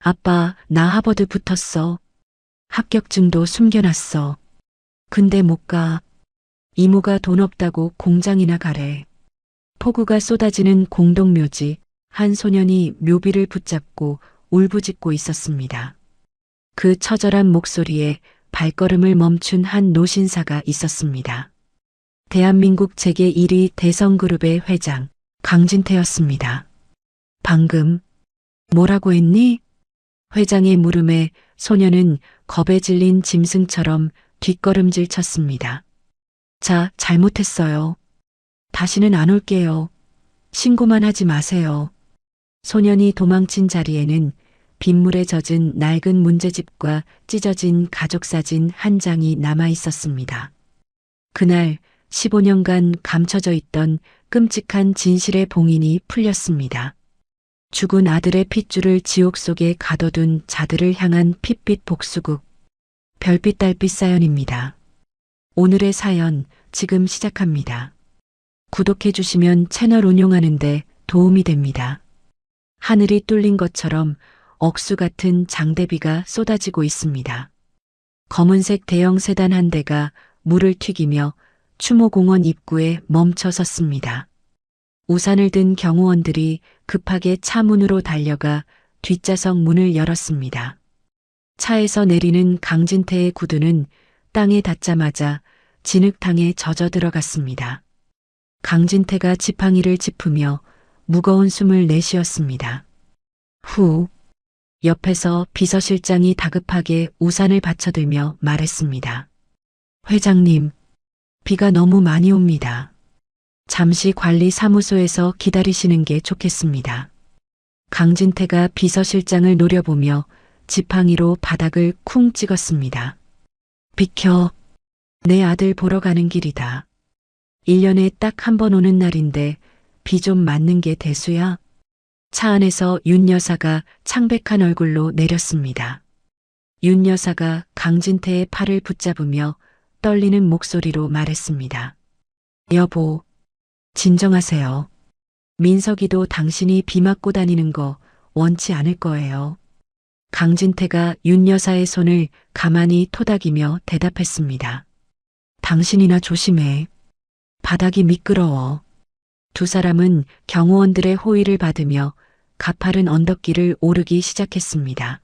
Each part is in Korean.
아빠, 나 하버드 붙었어. 합격증도 숨겨놨어. 근데 못 가. 이모가 돈 없다고 공장이나 가래. 폭우가 쏟아지는 공동묘지, 한 소년이 묘비를 붙잡고 울부짖고 있었습니다. 그 처절한 목소리에 발걸음을 멈춘 한 노신사가 있었습니다. 대한민국 재계 1위 대성그룹의 회장, 강진태였습니다. 방금 뭐라고 했니? 회장의 물음에 소녀는 겁에 질린 짐승처럼 뒷걸음질 쳤습니다. 자, 잘못했어요. 다시는 안 올게요. 신고만 하지 마세요. 소년이 도망친 자리에는 빗물에 젖은 낡은 문제집과 찢어진 가족사진 한 장이 남아 있었습니다. 그날 15년간 감춰져 있던 끔찍한 진실의 봉인이 풀렸습니다. 죽은 아들의 핏줄을 지옥 속에 가둬둔 자들을 향한 핏빛 복수국, 별빛 달빛 사연입니다. 오늘의 사연 지금 시작합니다. 구독해 주시면 채널 운용하는데 도움이 됩니다. 하늘이 뚫린 것처럼 억수 같은 장대비가 쏟아지고 있습니다. 검은색 대형 세단 한 대가 물을 튀기며 추모공원 입구에 멈춰 섰습니다. 우산을 든 경호원들이 급하게 차 문으로 달려가 뒷좌석 문을 열었습니다. 차에서 내리는 강진태의 구두는 땅에 닿자마자 진흙탕에 젖어 들어갔습니다. 강진태가 지팡이를 짚으며 무거운 숨을 내쉬었습니다. 후, 옆에서 비서실장이 다급하게 우산을 받쳐들며 말했습니다. 회장님, 비가 너무 많이 옵니다. 잠시 관리사무소에서 기다리시는 게 좋겠습니다. 강진태가 비서실장을 노려보며 지팡이로 바닥을 쿵 찍었습니다. 비켜. 내 아들 보러 가는 길이다. 1년에 딱 한 번 오는 날인데 비 좀 맞는 게 대수야. 차 안에서 윤 여사가 창백한 얼굴로 내렸습니다. 윤 여사가 강진태의 팔을 붙잡으며 떨리는 목소리로 말했습니다. 여보, 진정하세요. 민석이도 당신이 비 맞고 다니는 거 원치 않을 거예요. 강진태가 윤 여사의 손을 가만히 토닥이며 대답했습니다. 당신이나 조심해. 바닥이 미끄러워. 두 사람은 경호원들의 호의를 받으며 가파른 언덕길을 오르기 시작했습니다.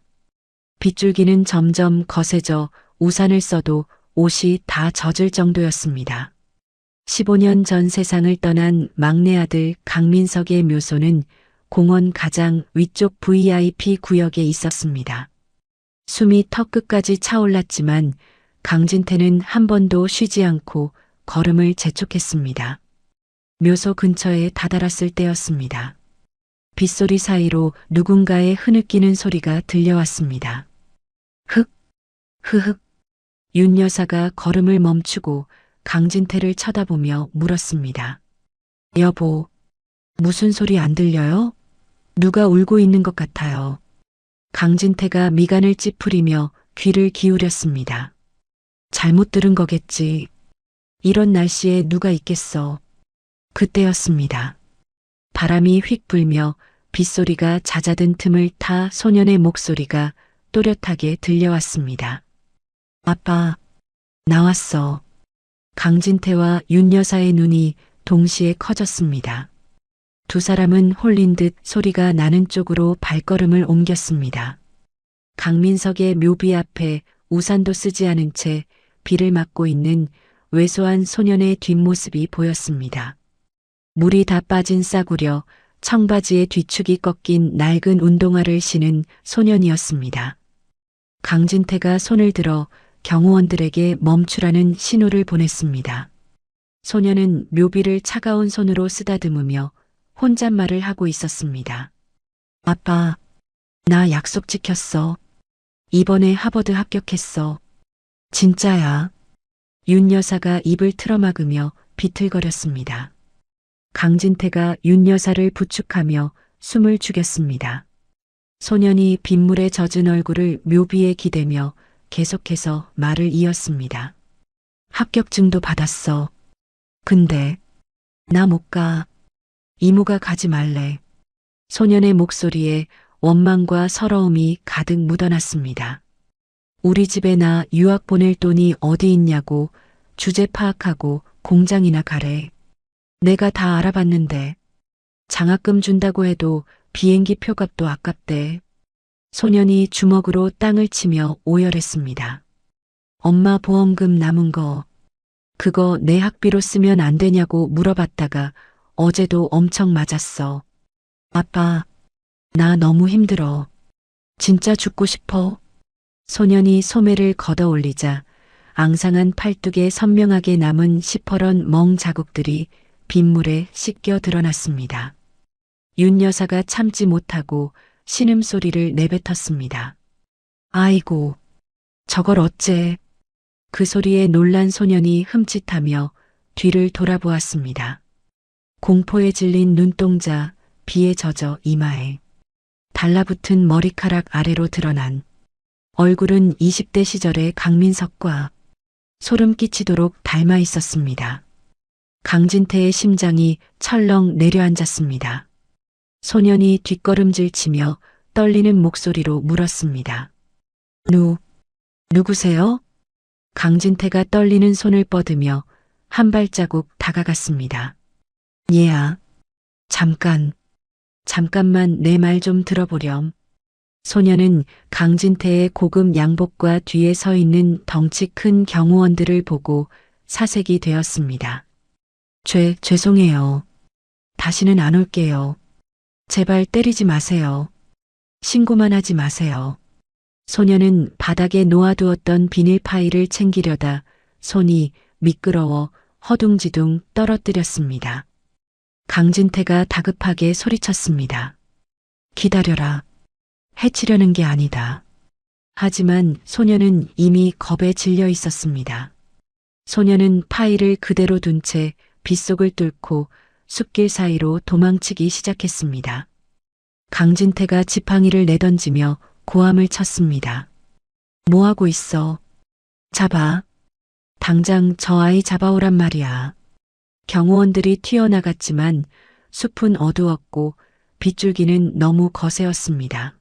빗줄기는 점점 거세져 우산을 써도 옷이 다 젖을 정도였습니다. 15년 전 세상을 떠난 막내 아들 강민석의 묘소는 공원 가장 위쪽 VIP 구역에 있었습니다. 숨이 턱끝까지 차올랐지만 강진태는 한 번도 쉬지 않고 걸음을 재촉했습니다. 묘소 근처에 다다랐을 때였습니다. 빗소리 사이로 누군가의 흐느끼는 소리가 들려왔습니다. 흑, 흐흑. 윤 여사가 걸음을 멈추고 강진태를 쳐다보며 물었습니다. 여보, 무슨 소리 안 들려요? 누가 울고 있는 것 같아요. 강진태가 미간을 찌푸리며 귀를 기울였습니다. 잘못 들은 거겠지. 이런 날씨에 누가 있겠어. 그때였습니다. 바람이 휙 불며 빗소리가 잦아든 틈을 타 소년의 목소리가 또렷하게 들려왔습니다. 아빠, 나왔어. 강진태와 윤 여사의 눈이 동시에 커졌습니다. 두 사람은 홀린 듯 소리가 나는 쪽으로 발걸음을 옮겼습니다. 강민석의 묘비 앞에 우산도 쓰지 않은 채 비를 맞고 있는 왜소한 소년의 뒷모습이 보였습니다. 물이 다 빠진 싸구려 청바지의 뒤축이 꺾인 낡은 운동화를 신은 소년이었습니다. 강진태가 손을 들어 경호원들에게 멈추라는 신호를 보냈습니다. 소년은 묘비를 차가운 손으로 쓰다듬으며 혼잣말을 하고 있었습니다. 아빠, 나 약속 지켰어. 이번에 하버드 합격했어. 진짜야. 윤 여사가 입을 틀어막으며 비틀거렸습니다. 강진태가 윤 여사를 부축하며 숨을 죽였습니다. 소년이 빗물에 젖은 얼굴을 묘비에 기대며 계속해서 말을 이었습니다. 합격증도 받았어. 근데 나 못 가. 이모가 가지 말래. 소년의 목소리에 원망과 서러움이 가득 묻어났습니다. 우리 집에 나 유학 보낼 돈이 어디 있냐고 주제 파악하고 공장이나 가래. 내가 다 알아봤는데 장학금 준다고 해도 비행기 표값도 아깝대. 소년이 주먹으로 땅을 치며 오열했습니다. 엄마 보험금 남은 거 그거 내 학비로 쓰면 안 되냐고 물어봤다가 어제도 엄청 맞았어. 아빠, 나 너무 힘들어. 진짜 죽고 싶어. 소년이 소매를 걷어 올리자 앙상한 팔뚝에 선명하게 남은 시퍼런 멍 자국들이 빗물에 씻겨 드러났습니다. 윤 여사가 참지 못하고 신음소리를 내뱉었습니다. 아이고, 저걸 어째. 그 소리에 놀란 소년이 흠칫하며 뒤를 돌아보았습니다. 공포에 질린 눈동자, 비에 젖어 이마에 달라붙은 머리카락 아래로 드러난 얼굴은 20대 시절의 강민석과 소름 끼치도록 닮아 있었습니다. 강진태의 심장이 철렁 내려앉았습니다. 소년이 뒷걸음질 치며 떨리는 목소리로 물었습니다. 누구세요? 강진태가 떨리는 손을 뻗으며 한 발자국 다가갔습니다. 얘야, 잠깐만 내 말 좀 들어보렴. 소년은 강진태의 고급 양복과 뒤에 서 있는 덩치 큰 경호원들을 보고 사색이 되었습니다. 죄송해요. 다시는 안 올게요. 제발 때리지 마세요. 신고만 하지 마세요. 소년은 바닥에 놓아두었던 비닐 파일을 챙기려다 손이 미끄러워 허둥지둥 떨어뜨렸습니다. 강진태가 다급하게 소리쳤습니다. 기다려라. 해치려는 게 아니다. 하지만 소년은 이미 겁에 질려 있었습니다. 소년은 파일을 그대로 둔 채 빗속을 뚫고 숲길 사이로 도망치기 시작했습니다. 강진태가 지팡이를 내던지며 고함을 쳤습니다. 뭐하고 있어? 잡아. 당장 저 아이 잡아오란 말이야. 경호원들이 튀어나갔지만 숲은 어두웠고 빗줄기는 너무 거세었습니다.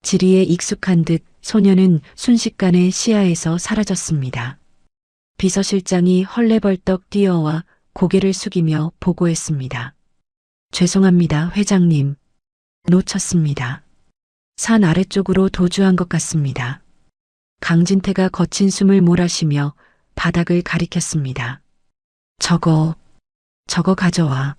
지리에 익숙한 듯 소년은 순식간에 시야에서 사라졌습니다. 비서실장이 헐레벌떡 뛰어와 고개를 숙이며 보고했습니다. 죄송합니다, 회장님. 놓쳤습니다. 산 아래쪽으로 도주한 것 같습니다. 강진태가 거친 숨을 몰아쉬며 바닥을 가리켰습니다. 저거 가져와.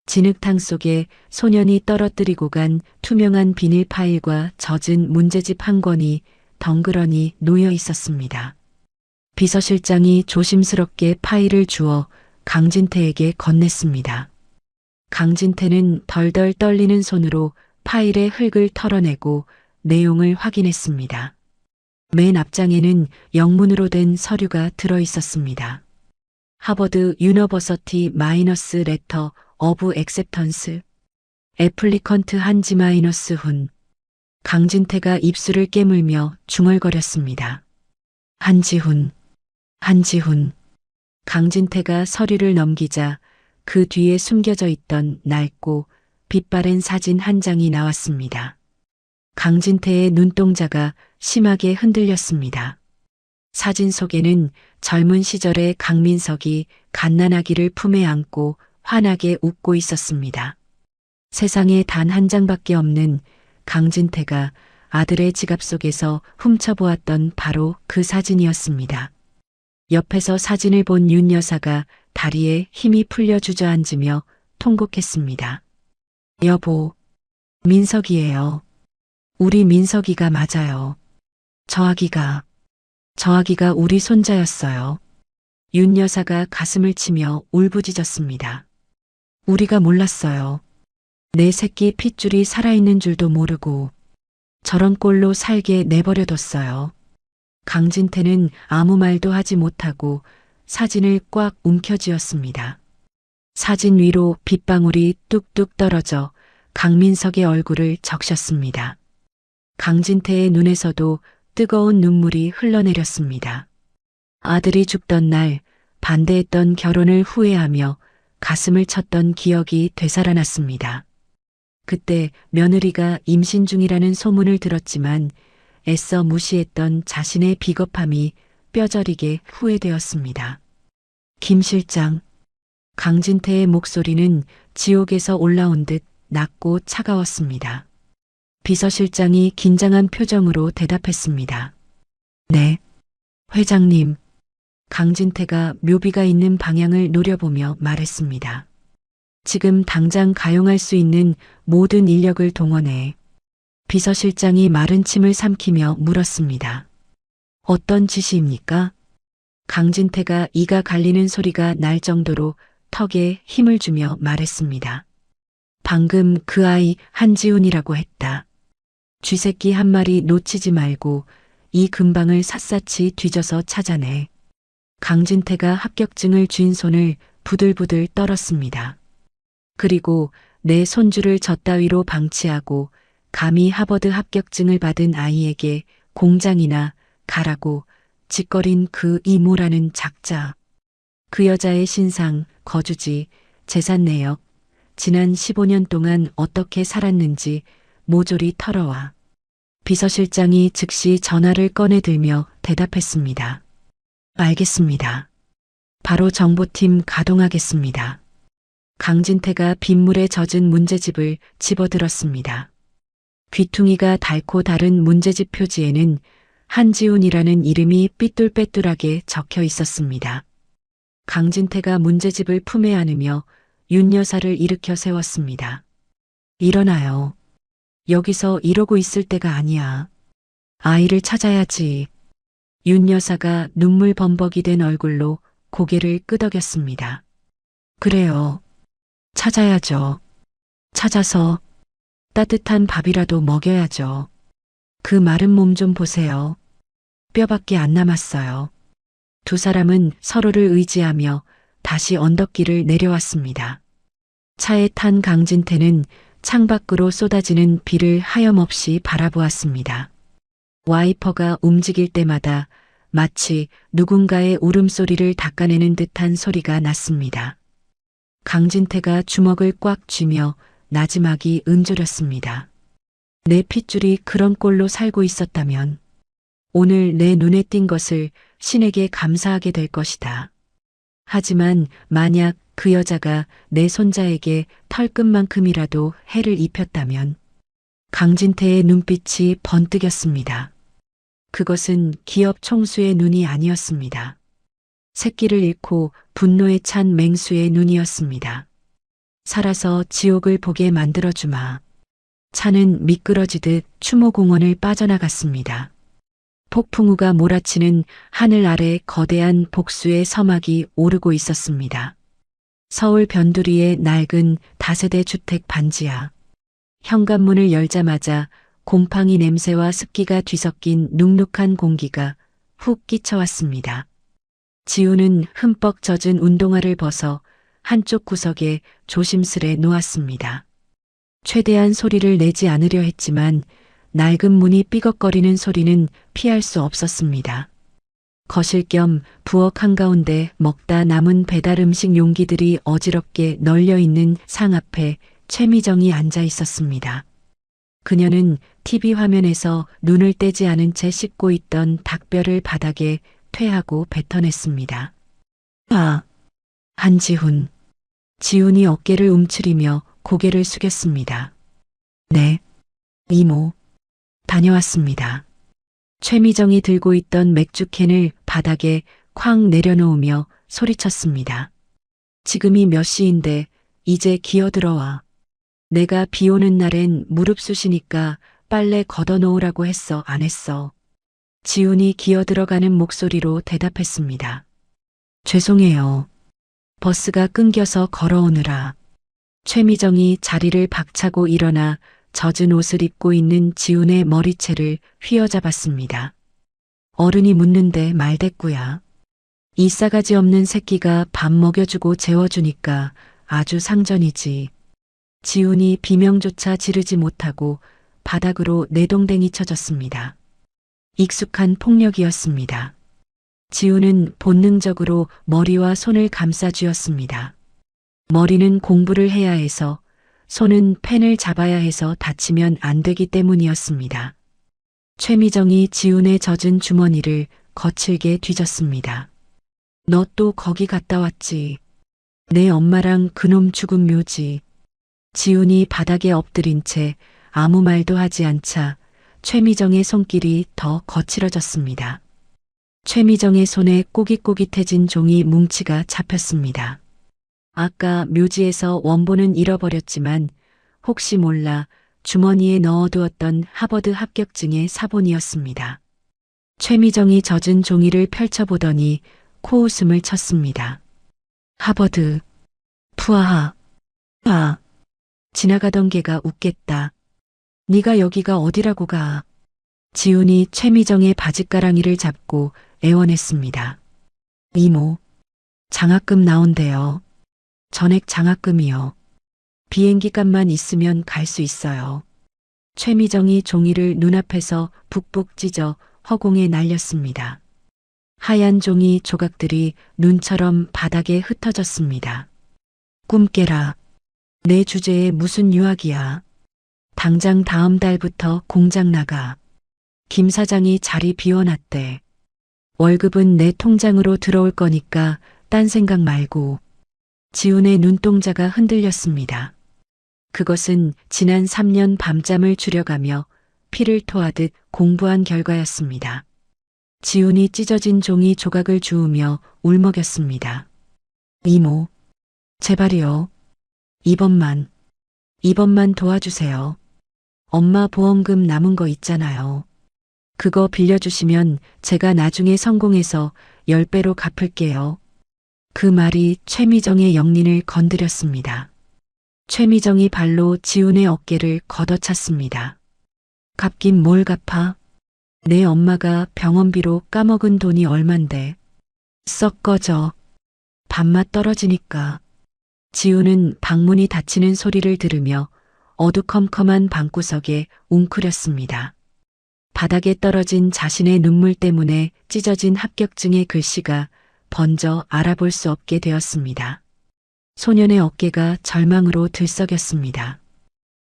진흙탕 속에 소년이 떨어뜨리고 간 투명한 비닐 파일과 젖은 문제집 한 권이 덩그러니 놓여 있었습니다. 비서실장이 조심스럽게 파일을 주어 강진태에게 건넸습니다. 강진태는 덜덜 떨리는 손으로 파일의 흙을 털어내고 내용을 확인했습니다. 맨 앞장에는 영문으로 된 서류가 들어 있었습니다. 하버드 유너버서티 마이너스 레터 어브 액셉턴스 애플리컨트 한지 마이너스 훈. 강진태가 입술을 깨물며 중얼거렸습니다. 한지훈. 강진태가 서류를 넘기자 그 뒤에 숨겨져 있던 낡고 빛바랜 사진 한 장이 나왔습니다. 강진태의 눈동자가 심하게 흔들렸습니다. 사진 속에는 젊은 시절의 강민석이 갓난아기를 품에 안고 환하게 웃고 있었습니다. 세상에 단 한 장밖에 없는 강진태가 아들의 지갑 속에서 훔쳐보았던 바로 그 사진이었습니다. 옆에서 사진을 본 윤 여사가 다리에 힘이 풀려 주저앉으며 통곡했습니다. 여보, 민석이에요. 우리 민석이가 맞아요. 저 아기가 우리 손자였어요. 윤 여사가 가슴을 치며 울부짖었습니다. 우리가 몰랐어요. 내 새끼 핏줄이 살아있는 줄도 모르고 저런 꼴로 살게 내버려뒀어요. 강진태는 아무 말도 하지 못하고 사진을 꽉 움켜쥐었습니다. 사진 위로 빗방울이 뚝뚝 떨어져 강민석의 얼굴을 적셨습니다. 강진태의 눈에서도 뜨거운 눈물이 흘러내렸습니다. 아들이 죽던 날 반대했던 결혼을 후회하며 가슴을 쳤던 기억이 되살아났습니다. 그때 며느리가 임신 중이라는 소문을 들었지만 애써 무시했던 자신의 비겁함이 뼈저리게 후회되었습니다. 김 실장, 강진태의 목소리는 지옥에서 올라온 듯 낮고 차가웠습니다. 비서실장이 긴장한 표정으로 대답했습니다. 네, 회장님. 강진태가 묘비가 있는 방향을 노려보며 말했습니다. 지금 당장 가용할 수 있는 모든 인력을 동원해. 비서실장이 마른 침을 삼키며 물었습니다. 어떤 지시입니까? 강진태가 이가 갈리는 소리가 날 정도로 턱에 힘을 주며 말했습니다. 방금 그 아이 한지훈이라고 했다. 쥐새끼 한 마리 놓치지 말고 이 근방을 샅샅이 뒤져서 찾아내. 강진태가 합격증을 쥔 손을 부들부들 떨었습니다. 그리고 내 손주를 저 따위로 방치하고 감히 하버드 합격증을 받은 아이에게 공장이나 가라고 짓거린 그 이모라는 작자. 그 여자의 신상, 거주지, 재산 내역, 지난 15년 동안 어떻게 살았는지 모조리 털어와. 비서실장이 즉시 전화를 꺼내들며 대답했습니다. 알겠습니다. 바로 정보팀 가동하겠습니다. 강진태가 빗물에 젖은 문제집을 집어들었습니다. 귀퉁이가 닳고 다른 문제집 표지에는 한지훈이라는 이름이 삐뚤빼뚤하게 적혀 있었습니다. 강진태가 문제집을 품에 안으며 윤 여사를 일으켜 세웠습니다. 일어나요. 여기서 이러고 있을 때가 아니야. 아이를 찾아야지. 윤 여사가 눈물 범벅이 된 얼굴로 고개를 끄덕였습니다. 그래요. 찾아야죠. 찾아서 따뜻한 밥이라도 먹여야죠. 그 마른 몸 좀 보세요. 뼈밖에 안 남았어요. 두 사람은 서로를 의지하며 다시 언덕길을 내려왔습니다. 차에 탄 강진태는 창밖으로 쏟아지는 비를 하염없이 바라보았습니다. 와이퍼가 움직일 때마다 마치 누군가의 울음소리를 닦아내는 듯한 소리가 났습니다. 강진태가 주먹을 꽉 쥐며 나지막이 은조렸습니다. 내 핏줄이 그런 꼴로 살고 있었다면 오늘 내 눈에 띈 것을 신에게 감사하게 될 것이다. 하지만 만약 그 여자가 내 손자에게 털끝만큼이라도 해를 입혔다면 강진태의 눈빛이 번뜩였습니다. 그것은 기업 총수의 눈이 아니었습니다. 새끼를 잃고 분노에 찬 맹수의 눈이었습니다. 살아서 지옥을 보게 만들어주마. 차는 미끄러지듯 추모공원을 빠져나갔습니다. 폭풍우가 몰아치는 하늘 아래 거대한 복수의 서막이 오르고 있었습니다. 서울 변두리의 낡은 다세대 주택 반지하. 현관문을 열자마자 곰팡이 냄새와 습기가 뒤섞인 눅눅한 공기가 훅 끼쳐왔습니다. 지우는 흠뻑 젖은 운동화를 벗어 한쪽 구석에 조심스레 놓았습니다. 최대한 소리를 내지 않으려 했지만 낡은 문이 삐걱거리는 소리는 피할 수 없었습니다. 거실 겸 부엌 한가운데 먹다 남은 배달 음식 용기들이 어지럽게 널려 있는 상 앞에 최미정이 앉아 있었습니다. 그녀는 TV 화면에서 눈을 떼지 않은 채 씹고 있던 닭뼈를 바닥에 퇴하고 뱉어냈습니다. 아, 한지훈. 지훈이 어깨를 움츠리며 고개를 숙였습니다. 네, 이모. 다녀왔습니다. 최미정이 들고 있던 맥주캔을 바닥에 쾅 내려놓으며 소리쳤습니다. 지금이 몇 시인데 이제 기어들어와. 내가 비 오는 날엔 무릎 쑤시니까 빨래 걷어놓으라고 했어, 안 했어. 지훈이 기어들어가는 목소리로 대답했습니다. 죄송해요. 버스가 끊겨서 걸어오느라. 최미정이 자리를 박차고 일어나 젖은 옷을 입고 있는 지훈의 머리채를 휘어잡았습니다. 어른이 묻는데 말대꾸야. 이 싸가지 없는 새끼가 밥 먹여주고 재워주니까 아주 상전이지. 지훈이 비명조차 지르지 못하고 바닥으로 내동댕이 쳐졌습니다. 익숙한 폭력이었습니다. 지훈은 본능적으로 머리와 손을 감싸 쥐었습니다. 머리는 공부를 해야 해서 손은 펜을 잡아야 해서 다치면 안 되기 때문이었습니다. 최미정이 지훈의 젖은 주머니를 거칠게 뒤졌습니다. 너 또 거기 갔다 왔지. 내 엄마랑 그놈 죽은 묘지. 지훈이 바닥에 엎드린 채 아무 말도 하지 않자 최미정의 손길이 더 거칠어졌습니다. 최미정의 손에 꼬깃꼬깃해진 종이 뭉치가 잡혔습니다. 아까 묘지에서 원본은 잃어버렸지만 혹시 몰라 주머니에 넣어두었던 하버드 합격증의 사본이었습니다. 최미정이 젖은 종이를 펼쳐보더니 코웃음을 쳤습니다. 하버드. 푸아하. 아. 지나가던 개가 웃겠다. 네가 여기가 어디라고 가. 지훈이 최미정의 바짓가랑이를 잡고 애원했습니다. 이모. 장학금 나온대요. 전액 장학금이요. 비행기 값만 있으면 갈 수 있어요. 최미정이 종이를 눈앞에서 북북 찢어 허공에 날렸습니다. 하얀 종이 조각들이 눈처럼 바닥에 흩어졌습니다. 꿈 깨라. 내 주제에 무슨 유학이야. 당장 다음 달부터 공장 나가. 김 사장이 자리 비워놨대. 월급은 내 통장으로 들어올 거니까 딴 생각 말고. 지훈의 눈동자가 흔들렸습니다. 그것은 지난 3년 밤잠을 줄여가며 피를 토하듯 공부한 결과였습니다. 지훈이 찢어진 종이 조각을 주우며 울먹였습니다. 이모, 제발이요. 이번만 도와주세요. 엄마 보험금 남은 거 있잖아요. 그거 빌려주시면 제가 나중에 성공해서 10배로 갚을게요. 그 말이 최미정의 영린을 건드렸습니다. 최미정이 발로 지훈의 어깨를 걷어찼습니다. 갚긴 뭘 갚아? 내 엄마가 병원비로 까먹은 돈이 얼만데. 썩 꺼져. 밥맛 떨어지니까. 지훈은 방문이 닫히는 소리를 들으며 어두컴컴한 방구석에 웅크렸습니다. 바닥에 떨어진 자신의 눈물 때문에 찢어진 합격증의 글씨가 번져 알아볼 수 없게 되었습니다. 소년의 어깨가 절망으로 들썩였습니다.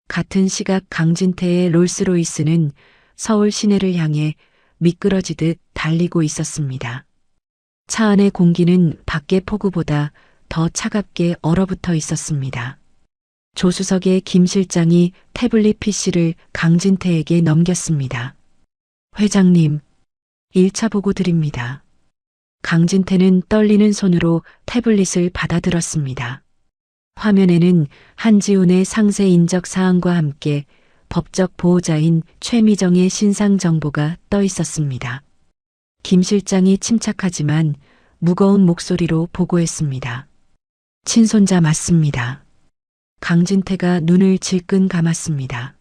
같은 시각 강진태의 롤스로이스는 서울 시내를 향해 미끄러지듯 달리고 있었습니다. 차 안의 공기는 밖의 폭우보다 더 차갑게 얼어붙어 있었습니다. 조수석의 김 실장이 태블릿 PC를 강진태에게 넘겼습니다. 회장님, 1차 보고 드립니다. 강진태는 떨리는 손으로 태블릿을 받아들었습니다. 화면에는 한지훈의 상세 인적 사항과 함께 법적 보호자인 최미정의 신상 정보가 떠 있었습니다. 김 실장이 침착하지만 무거운 목소리로 보고했습니다. 친손자 맞습니다. 강진태가 눈을 질끈 감았습니다.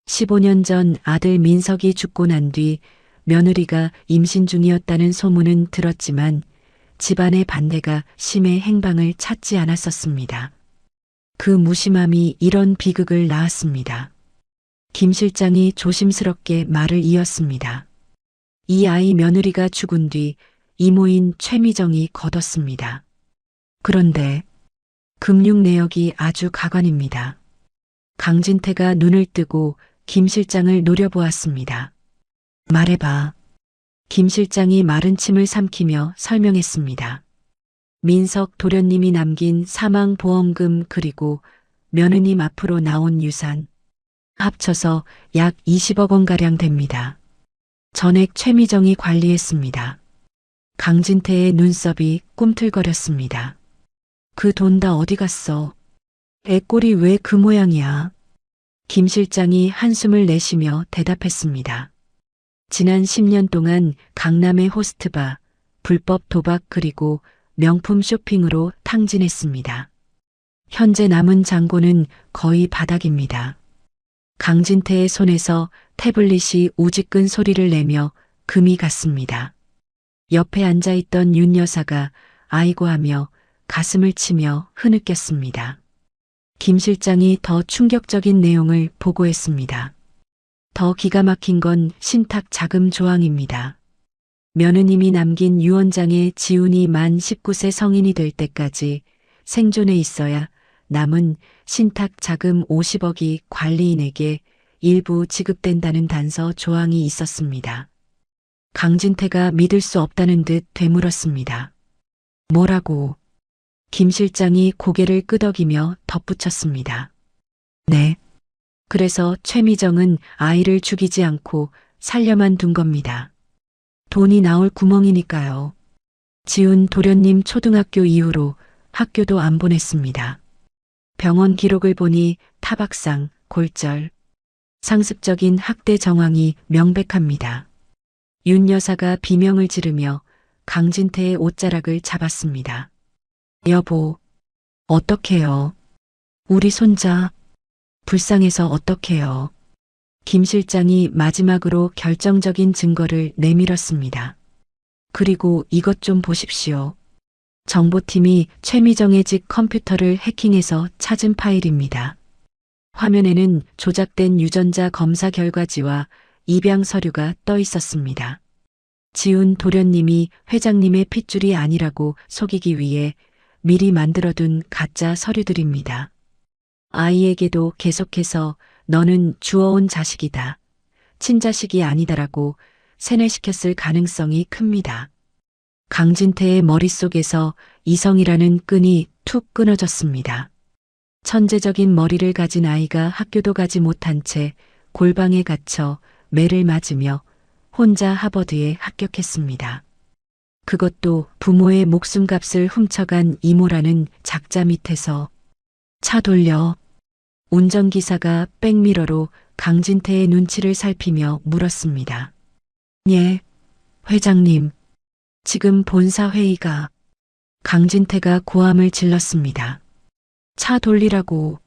15년 전 아들 민석이 죽고 난 뒤 며느리가 임신 중이었다는 소문은 들었지만 집안의 반대가 심해 행방을 찾지 않았었습니다. 그 무심함이 이런 비극을 낳았습니다. 김 실장이 조심스럽게 말을 이었습니다. 이 아이 며느리가 죽은 뒤 이모인 최미정이 거뒀습니다. 그런데 금융 내역이 아주 가관입니다. 강진태가 눈을 뜨고 김 실장을 노려보았습니다. 말해봐. 김 실장이 마른 침을 삼키며 설명했습니다. 민석 도련님이 남긴 사망보험금 그리고 며느님 앞으로 나온 유산 합쳐서 약 20억 원가량 됩니다. 전액 최미정이 관리했습니다. 강진태의 눈썹이 꿈틀거렸습니다. 그 돈 다 어디 갔어? 애꼴이 왜 그 모양이야? 김 실장이 한숨을 내쉬며 대답했습니다. 지난 10년 동안 강남의 호스트바, 불법 도박 그리고 명품 쇼핑으로 탕진했습니다. 현재 남은 잔고는 거의 바닥입니다. 강진태의 손에서 태블릿이 우지끈 소리를 내며 금이 갔습니다. 옆에 앉아있던 윤 여사가 아이고 하며 가슴을 치며 흐느꼈습니다. 김 실장이 더 충격적인 내용을 보고했습니다. 더 기가 막힌 건 신탁 자금 조항입니다. 며느님이 남긴 유언장에 지훈이 만 19세 성인이 될 때까지 생존해 있어야 남은 신탁 자금 50억이 관리인에게 일부 지급된다는 단서 조항이 있었습니다. 강진태가 믿을 수 없다는 듯 되물었습니다. 뭐라고? 김 실장이 고개를 끄덕이며 덧붙였습니다. 네. 그래서 최미정은 아이를 죽이지 않고 살려만 둔 겁니다. 돈이 나올 구멍이니까요. 지훈 도련님 초등학교 이후로 학교도 안 보냈습니다. 병원 기록을 보니 타박상, 골절, 상습적인 학대 정황이 명백합니다. 윤 여사가 비명을 지르며 강진태의 옷자락을 잡았습니다. 여보, 어떡해요? 우리 손자, 불쌍해서 어떡해요? 김 실장이 마지막으로 결정적인 증거를 내밀었습니다. 그리고 이것 좀 보십시오. 정보팀이 최미정의 집 컴퓨터를 해킹해서 찾은 파일입니다. 화면에는 조작된 유전자 검사 결과지와 입양 서류가 떠 있었습니다. 지훈 도련님이 회장님의 핏줄이 아니라고 속이기 위해 미리 만들어둔 가짜 서류들입니다. 아이에게도 계속해서 너는 주워온 자식이다. 친자식이 아니다라고 세뇌시켰을 가능성이 큽니다. 강진태의 머릿속에서 이성이라는 끈이 툭 끊어졌습니다. 천재적인 머리를 가진 아이가 학교도 가지 못한 채 골방에 갇혀 매를 맞으며 혼자 하버드에 합격했습니다. 그것도 부모의 목숨값을 훔쳐간 이모라는 작자 밑에서. 차 돌려. 운전기사가 백미러로 강진태의 눈치를 살피며 물었습니다. 예, 회장님. 지금 본사회의가. 강진태가 고함을 질렀습니다. 차 돌리라고.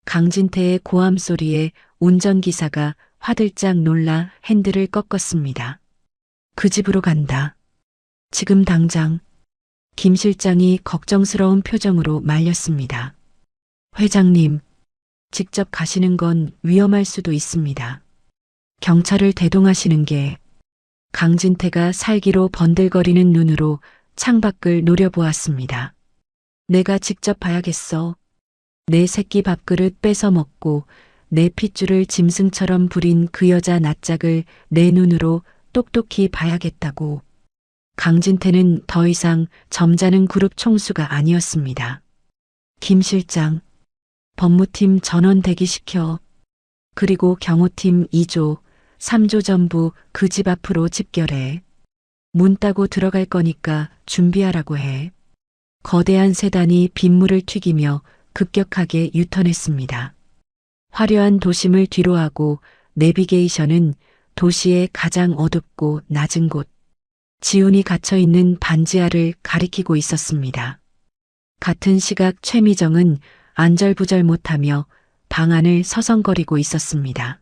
강진태의 고함 소리에 운전기사가 화들짝 놀라 핸들을 꺾었습니다. 그 집으로 간다. 지금 당장. 김 실장이 걱정스러운 표정으로 말렸습니다. 회장님, 직접 가시는 건 위험할 수도 있습니다. 경찰을 대동하시는 게. 강진태가 살기로 번들거리는 눈으로 창밖을 노려보았습니다. 내가 직접 봐야겠어. 내 새끼 밥그릇 뺏어 먹고 내 핏줄을 짐승처럼 부린 그 여자 낯짝을 내 눈으로 똑똑히 봐야겠다고. 강진태는 더 이상 점잖은 그룹 총수가 아니었습니다. 김 실장, 법무팀 전원 대기시켜. 그리고 경호팀 2조, 3조 전부 그 집 앞으로 집결해. 문 따고 들어갈 거니까 준비하라고 해. 거대한 세단이 빗물을 튀기며 급격하게 유턴했습니다. 화려한 도심을 뒤로하고 내비게이션은 도시의 가장 어둡고 낮은 곳, 지훈이 갇혀있는 반지하를 가리키고 있었습니다. 같은 시각 최미정은 안절부절 못하며 방 안을 서성거리고 있었습니다.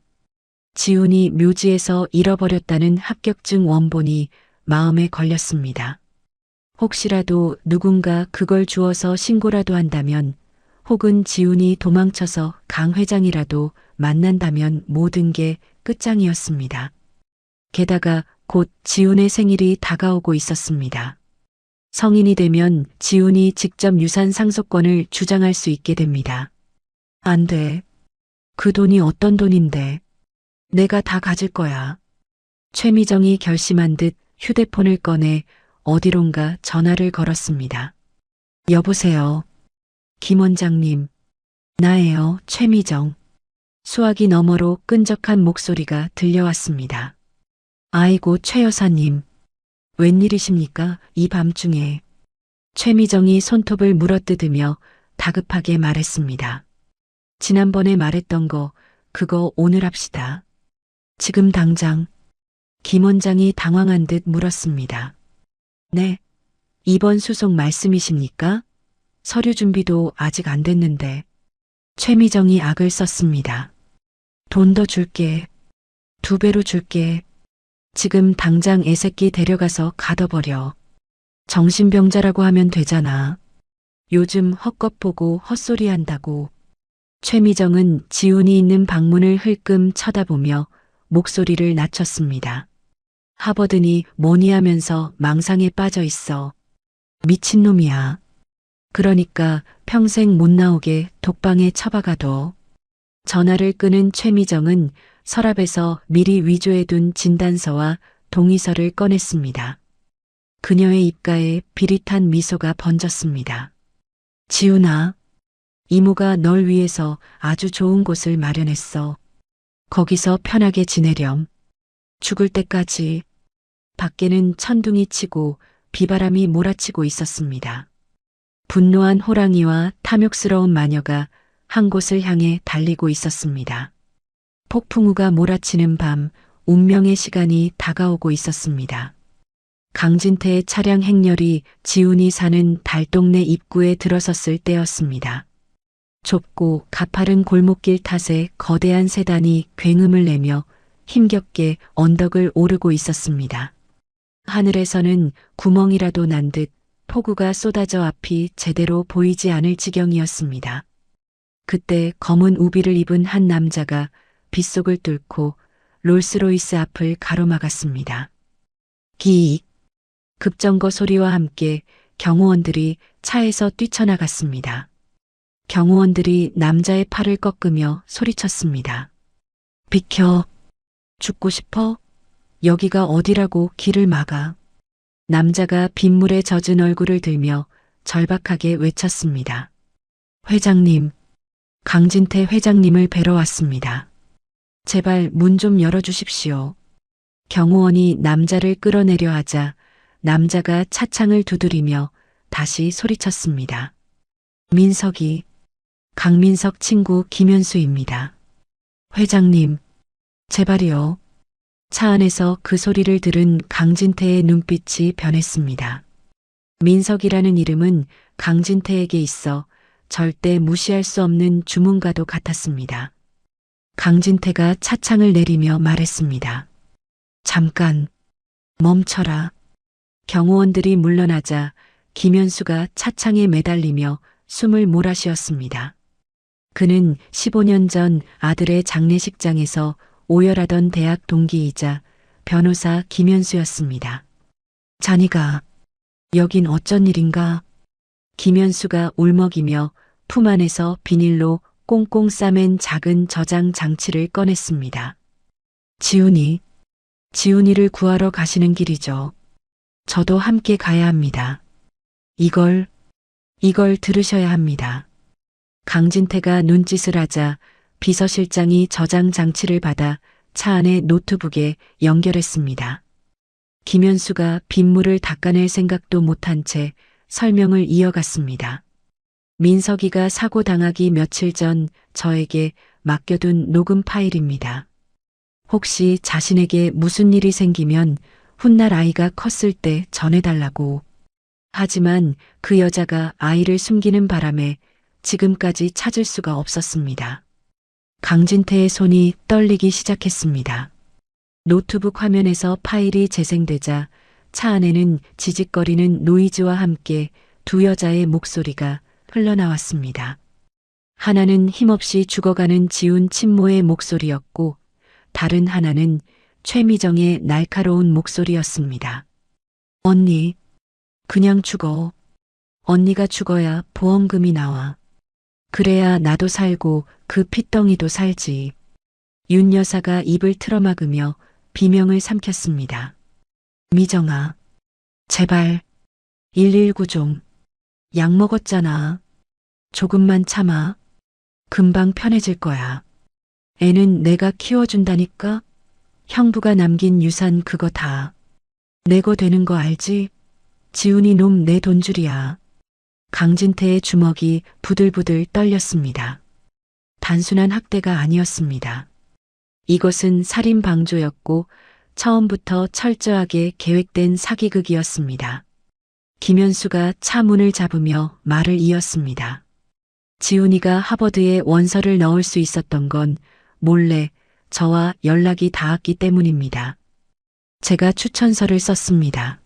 지훈이 묘지에서 잃어버렸다는 합격증 원본이 마음에 걸렸습니다. 혹시라도 누군가 그걸 주워서 신고라도 한다면, 혹은 지훈이 도망쳐서 강 회장이라도 만난다면 모든 게 끝장이었습니다. 게다가 곧 지훈의 생일이 다가오고 있었습니다. 성인이 되면 지훈이 직접 유산 상속권을 주장할 수 있게 됩니다. 안 돼. 그 돈이 어떤 돈인데. 내가 다 가질 거야. 최미정이 결심한 듯 휴대폰을 꺼내 어디론가 전화를 걸었습니다. 여보세요. 김 원장님. 나예요, 최미정. 수화기 너머로 끈적한 목소리가 들려왔습니다. 아이고, 최 여사님. 웬일이십니까, 이 밤중에. 최미정이 손톱을 물어뜯으며 다급하게 말했습니다. 지난번에 말했던 거, 그거 오늘 합시다. 지금 당장. 김 원장이 당황한 듯 물었습니다. 네. 이번 수속 말씀이십니까? 서류 준비도 아직 안 됐는데. 최미정이 악을 썼습니다. 돈 더 줄게. 2배로 줄게. 지금 당장 애새끼 데려가서 가둬버려. 정신병자라고 하면 되잖아. 요즘 헛것 보고 헛소리 한다고. 최미정은 지훈이 있는 방문을 흘끔 쳐다보며 목소리를 낮췄습니다. 하버드니 뭐니 하면서 망상에 빠져 있어. 미친놈이야. 그러니까 평생 못 나오게 독방에 처박아둬. 전화를 끄는 최미정은 서랍에서 미리 위조해둔 진단서와 동의서를 꺼냈습니다. 그녀의 입가에 비릿한 미소가 번졌습니다. 지훈아, 이모가 널 위해서 아주 좋은 곳을 마련했어. 거기서 편하게 지내렴. 죽을 때까지. 밖에는 천둥이 치고 비바람이 몰아치고 있었습니다. 분노한 호랑이와 탐욕스러운 마녀가 한 곳을 향해 달리고 있었습니다. 폭풍우가 몰아치는 밤, 운명의 시간이 다가오고 있었습니다. 강진태의 차량 행렬이 지훈이 사는 달동네 입구에 들어섰을 때였습니다. 좁고 가파른 골목길 탓에 거대한 세단이 굉음을 내며 힘겹게 언덕을 오르고 있었습니다. 하늘에서는 구멍이라도 난 듯 폭우가 쏟아져 앞이 제대로 보이지 않을 지경이었습니다. 그때 검은 우비를 입은 한 남자가 빗속을 뚫고 롤스로이스 앞을 가로막았습니다. 기익. 급정거 소리와 함께 경호원들이 차에서 뛰쳐나갔습니다. 경호원들이 남자의 팔을 꺾으며 소리쳤습니다. 비켜. 죽고 싶어? 여기가 어디라고 길을 막아. 남자가 빗물에 젖은 얼굴을 들며 절박하게 외쳤습니다. 회장님, 강진태 회장님을 뵈러 왔습니다. 제발 문 좀 열어주십시오. 경호원이 남자를 끌어내려 하자 남자가 차창을 두드리며 다시 소리쳤습니다. 민석이, 강민석 친구 김현수입니다. 회장님, 제발이요. 차 안에서 그 소리를 들은 강진태의 눈빛이 변했습니다. 민석이라는 이름은 강진태에게 있어 절대 무시할 수 없는 주문과도 같았습니다. 강진태가 차창을 내리며 말했습니다. 잠깐, 멈춰라. 경호원들이 물러나자 김현수가 차창에 매달리며 숨을 몰아쉬었습니다. 그는 15년 전 아들의 장례식장에서 오열하던 대학 동기이자 변호사 김현수였습니다. 자니가, 여긴 어쩐 일인가? 김현수가 울먹이며 품 안에서 비닐로 꽁꽁 싸맨 작은 저장 장치를 꺼냈습니다. 지훈이를 구하러 가시는 길이죠. 저도 함께 가야 합니다. 이걸 들으셔야 합니다. 강진태가 눈짓을 하자 비서실장이 저장 장치를 받아 차 안의 노트북에 연결했습니다. 김현수가 빗물을 닦아낼 생각도 못한 채 설명을 이어갔습니다. 민석이가 사고 당하기 며칠 전 저에게 맡겨둔 녹음 파일입니다. 혹시 자신에게 무슨 일이 생기면 훗날 아이가 컸을 때 전해달라고. 하지만 그 여자가 아이를 숨기는 바람에 지금까지 찾을 수가 없었습니다. 강진태의 손이 떨리기 시작했습니다. 노트북 화면에서 파일이 재생되자 차 안에는 지직거리는 노이즈와 함께 두 여자의 목소리가 흘러나왔습니다. 하나는 힘없이 죽어가는 지훈 친모의 목소리였고 다른 하나는 최미정의 날카로운 목소리였습니다. 언니, 그냥 죽어. 언니가 죽어야 보험금이 나와. 그래야 나도 살고 그 핏덩이도 살지. 윤 여사가 입을 틀어막으며 비명을 삼켰습니다. 미정아, 제발 119 좀. 약 먹었잖아. 조금만 참아. 금방 편해질 거야. 애는 내가 키워준다니까? 형부가 남긴 유산 그거 다 내고 되는 거 알지? 지훈이 놈 내 돈줄이야. 강진태의 주먹이 부들부들 떨렸습니다. 단순한 학대가 아니었습니다. 이것은 살인 방조였고 처음부터 철저하게 계획된 사기극이었습니다. 김현수가 차 문을 잡으며 말을 이었습니다. 지훈이가 하버드에 원서를 넣을 수 있었던 건 몰래 저와 연락이 닿았기 때문입니다. 제가 추천서를 썼습니다.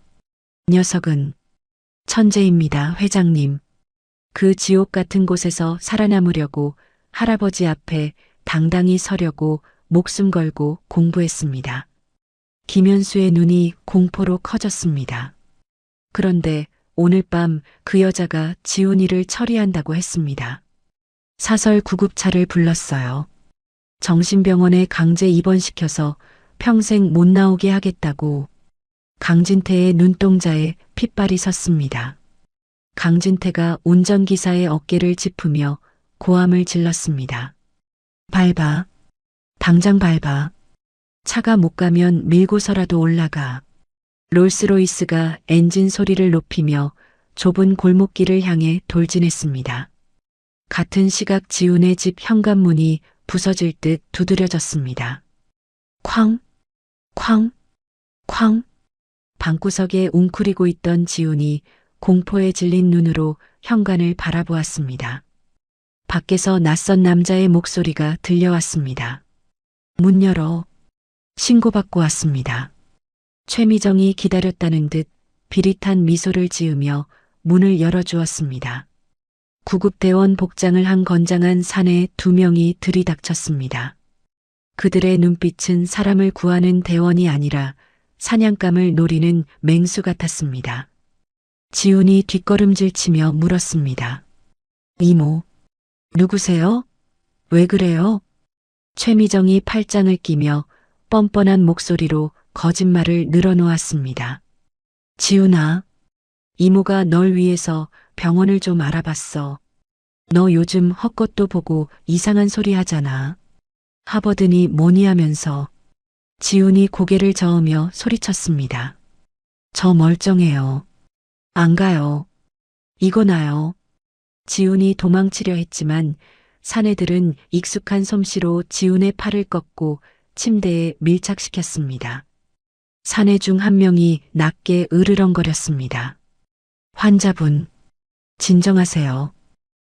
녀석은 천재입니다, 회장님. 그 지옥 같은 곳에서 살아남으려고 할아버지 앞에 당당히 서려고 목숨 걸고 공부했습니다. 김현수의 눈이 공포로 커졌습니다. 그런데 오늘 밤 그 여자가 지훈이를 처리한다고 했습니다. 사설 구급차를 불렀어요. 정신병원에 강제 입원시켜서 평생 못 나오게 하겠다고. 강진태의 눈동자에 핏발이 섰습니다. 강진태가 운전기사의 어깨를 짚으며 고함을 질렀습니다. 밟아. 당장 밟아. 차가 못 가면 밀고서라도 올라가. 롤스로이스가 엔진 소리를 높이며 좁은 골목길을 향해 돌진했습니다. 같은 시각 지훈의 집 현관문이 부서질 듯 두드려졌습니다. 쾅, 쾅, 쾅. 방구석에 웅크리고 있던 지훈이 공포에 질린 눈으로 현관을 바라보았습니다. 밖에서 낯선 남자의 목소리가 들려왔습니다. 문 열어. 신고받고 왔습니다. 최미정이 기다렸다는 듯 비릿한 미소를 지으며 문을 열어주었습니다. 구급대원 복장을 한 건장한 사내 2명이 들이닥쳤습니다. 그들의 눈빛은 사람을 구하는 대원이 아니라 사냥감을 노리는 맹수 같았습니다. 지훈이 뒷걸음질치며 물었습니다. 이모, 누구세요? 왜 그래요? 최미정이 팔짱을 끼며 뻔뻔한 목소리로 거짓말을 늘어놓았습니다. 지훈아, 이모가 널 위해서 병원을 좀 알아봤어. 너 요즘 헛것도 보고 이상한 소리 하잖아. 하버드니 뭐니 하면서. 지훈이 고개를 저으며 소리쳤습니다. 저 멀쩡해요. 안 가요. 이거 나요. 지훈이 도망치려 했지만 사내들은 익숙한 솜씨로 지훈의 팔을 꺾고 침대에 밀착시켰습니다. 사내 중 한 명이 낮게 으르렁거렸습니다. 환자분, 진정하세요.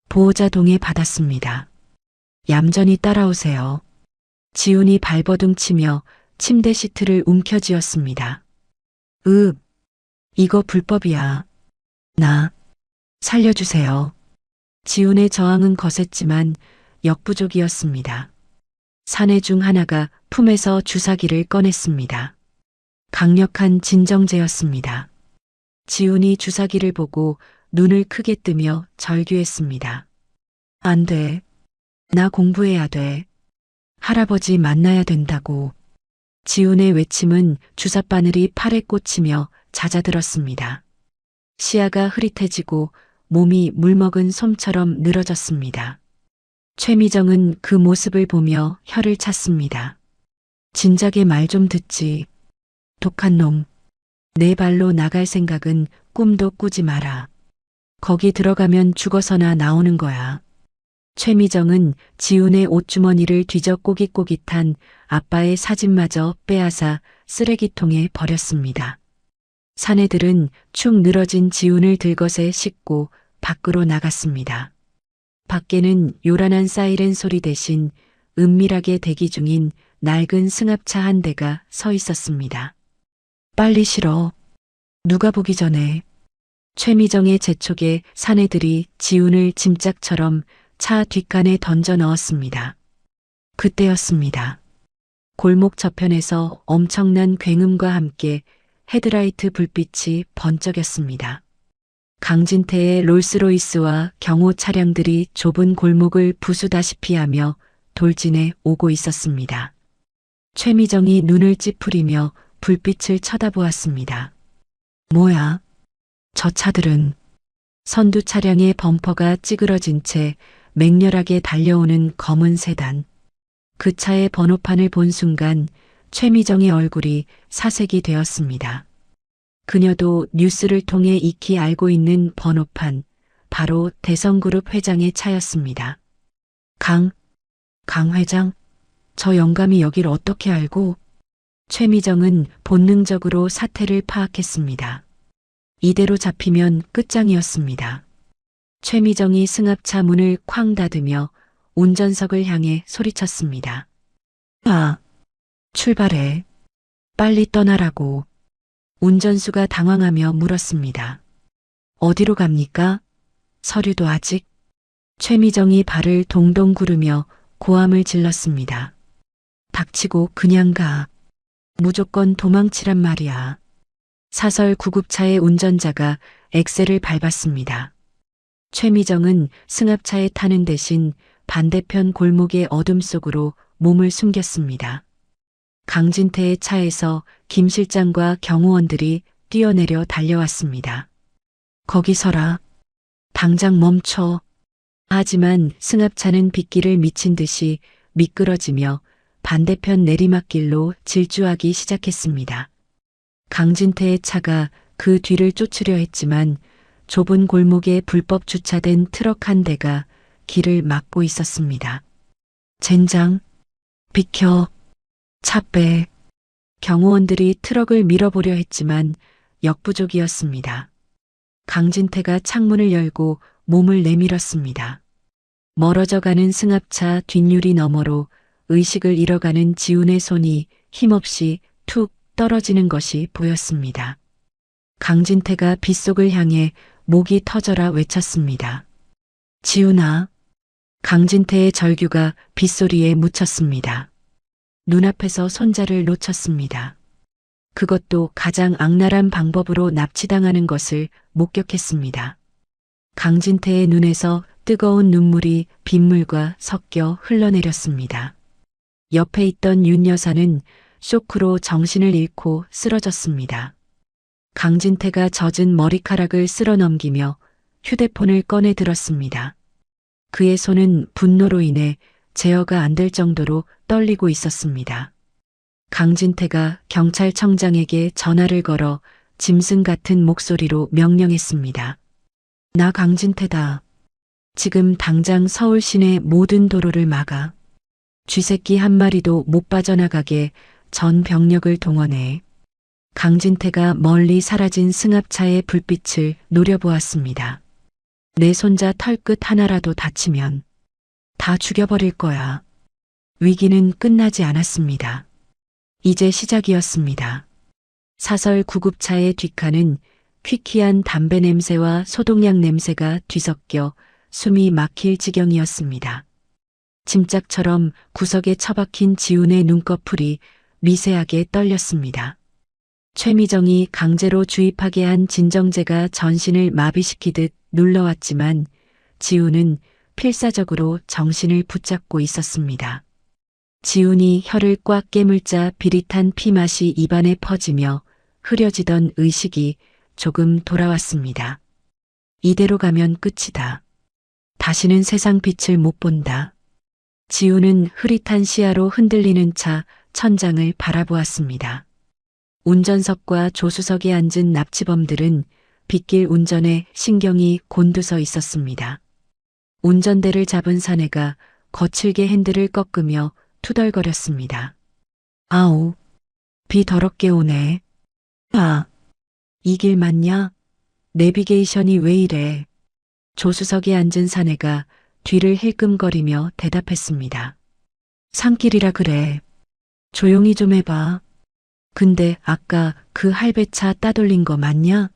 보호자 동의 받았습니다. 얌전히 따라오세요. 지훈이 발버둥 치며 침대 시트를 움켜쥐었습니다. 이거 불법이야. 나, 살려주세요. 지훈의 저항은 거셌지만 역부족이었습니다. 사내 중 하나가 품에서 주사기를 꺼냈습니다. 강력한 진정제였습니다. 지훈이 주사기를 보고 눈을 크게 뜨며 절규했습니다. 안 돼. 나 공부해야 돼. 할아버지 만나야 된다고. 지훈의 외침은 주사바늘이 팔에 꽂히며 잦아들었습니다. 시야가 흐릿해지고 몸이 물먹은 솜처럼 늘어졌습니다. 최미정은 그 모습을 보며 혀를 찼습니다. 진작에 말 좀 듣지. 독한 놈. 내 발로 나갈 생각은 꿈도 꾸지 마라. 거기 들어가면 죽어서나 나오는 거야. 최미정은 지훈의 옷주머니를 뒤져 꼬깃꼬깃한 아빠의 사진마저 빼앗아 쓰레기통에 버렸습니다. 사내들은 축 늘어진 지훈을 들것에 싣고 밖으로 나갔습니다. 밖에는 요란한 사이렌 소리 대신 은밀하게 대기 중인 낡은 승합차 한 대가 서 있었습니다. 빨리 실어. 누가 보기 전에. 최미정의 재촉에 사내들이 지훈을 짐짝처럼 차 뒷칸에 던져 넣었습니다. 그때였습니다. 골목 저편에서 엄청난 굉음과 함께 헤드라이트 불빛이 번쩍였습니다. 강진태의 롤스로이스와 경호 차량들이 좁은 골목을 부수다시피 하며 돌진해 오고 있었습니다. 최미정이 눈을 찌푸리며 불빛을 쳐다보았습니다. 뭐야? 저 차들은. 선두 차량의 범퍼가 찌그러진 채 맹렬하게 달려오는 검은 세단. 그 차의 번호판을 본 순간 최미정의 얼굴이 사색이 되었습니다. 그녀도 뉴스를 통해 익히 알고 있는 번호판, 바로 대성그룹 회장의 차였습니다. 강 회장? 저 영감이 여길 어떻게 알고? 최미정은 본능적으로 사태를 파악했습니다. 이대로 잡히면 끝장이었습니다. 최미정이 승합차 문을 쾅 닫으며 운전석을 향해 소리쳤습니다. 출발해. 빨리 떠나라고. 운전수가 당황하며 물었습니다. 어디로 갑니까? 서류도 아직? 최미정이 발을 동동 구르며 고함을 질렀습니다. 닥치고 그냥 가. 무조건 도망치란 말이야. 사설 구급차의 운전자가 엑셀을 밟았습니다. 최미정은 승합차에 타는 대신 반대편 골목의 어둠 속으로 몸을 숨겼습니다. 강진태의 차에서 김 실장과 경호원들이 뛰어내려 달려왔습니다. 거기 서라. 당장 멈춰. 하지만 승합차는 빗길을 미친 듯이 미끄러지며 반대편 내리막길로 질주하기 시작했습니다. 강진태의 차가 그 뒤를 쫓으려 했지만 좁은 골목에 불법 주차된 트럭 한 대가 길을 막고 있었습니다. 젠장, 비켜, 차 빼. 경호원들이 트럭을 밀어보려 했지만 역부족이었습니다. 강진태가 창문을 열고 몸을 내밀었습니다. 멀어져가는 승합차 뒷유리 너머로 의식을 잃어가는 지훈의 손이 힘없이 툭 떨어지는 것이 보였습니다. 강진태가 빗속을 향해 목이 터져라 외쳤습니다. 지훈아. 강진태의 절규가 빗소리에 묻혔습니다. 눈앞에서 손자를 놓쳤습니다. 그것도 가장 악랄한 방법으로 납치당하는 것을 목격했습니다. 강진태의 눈에서 뜨거운 눈물이 빗물과 섞여 흘러내렸습니다. 옆에 있던 윤 여사는 쇼크로 정신을 잃고 쓰러졌습니다. 강진태가 젖은 머리카락을 쓸어 넘기며 휴대폰을 꺼내 들었습니다. 그의 손은 분노로 인해 제어가 안 될 정도로 떨리고 있었습니다. 강진태가 경찰청장에게 전화를 걸어 짐승 같은 목소리로 명령했습니다. 나 강진태다. 지금 당장 서울 시내 모든 도로를 막아. 쥐새끼 한 마리도 못 빠져나가게 전 병력을 동원해. 강진태가 멀리 사라진 승합차의 불빛을 노려보았습니다. 내 손자 털끝 하나라도 다치면 다 죽여버릴 거야. 위기는 끝나지 않았습니다. 이제 시작이었습니다. 사설 구급차의 뒷칸은 퀴퀴한 담배 냄새와 소독약 냄새가 뒤섞여 숨이 막힐 지경이었습니다. 짐짝처럼 구석에 처박힌 지훈의 눈꺼풀이 미세하게 떨렸습니다. 최미정이 강제로 주입하게 한 진정제가 전신을 마비시키듯 눌러왔지만 지훈은 필사적으로 정신을 붙잡고 있었습니다. 지훈이 혀를 꽉 깨물자 비릿한 피맛이 입안에 퍼지며 흐려지던 의식이 조금 돌아왔습니다. 이대로 가면 끝이다. 다시는 세상 빛을 못 본다. 지훈은 흐릿한 시야로 흔들리는 차 천장을 바라보았습니다. 운전석과 조수석에 앉은 납치범들은 빗길 운전에 신경이 곤두서 있었습니다. 운전대를 잡은 사내가 거칠게 핸들을 꺾으며 투덜거렸습니다. 아우, 비 더럽게 오네. 아, 이 길 맞냐? 내비게이션이 왜 이래? 조수석에 앉은 사내가 뒤를 힐끔거리며 대답했습니다. 산길이라 그래. 조용히 좀 해봐. 근데 아까 그 할배차 따돌린 거 맞냐?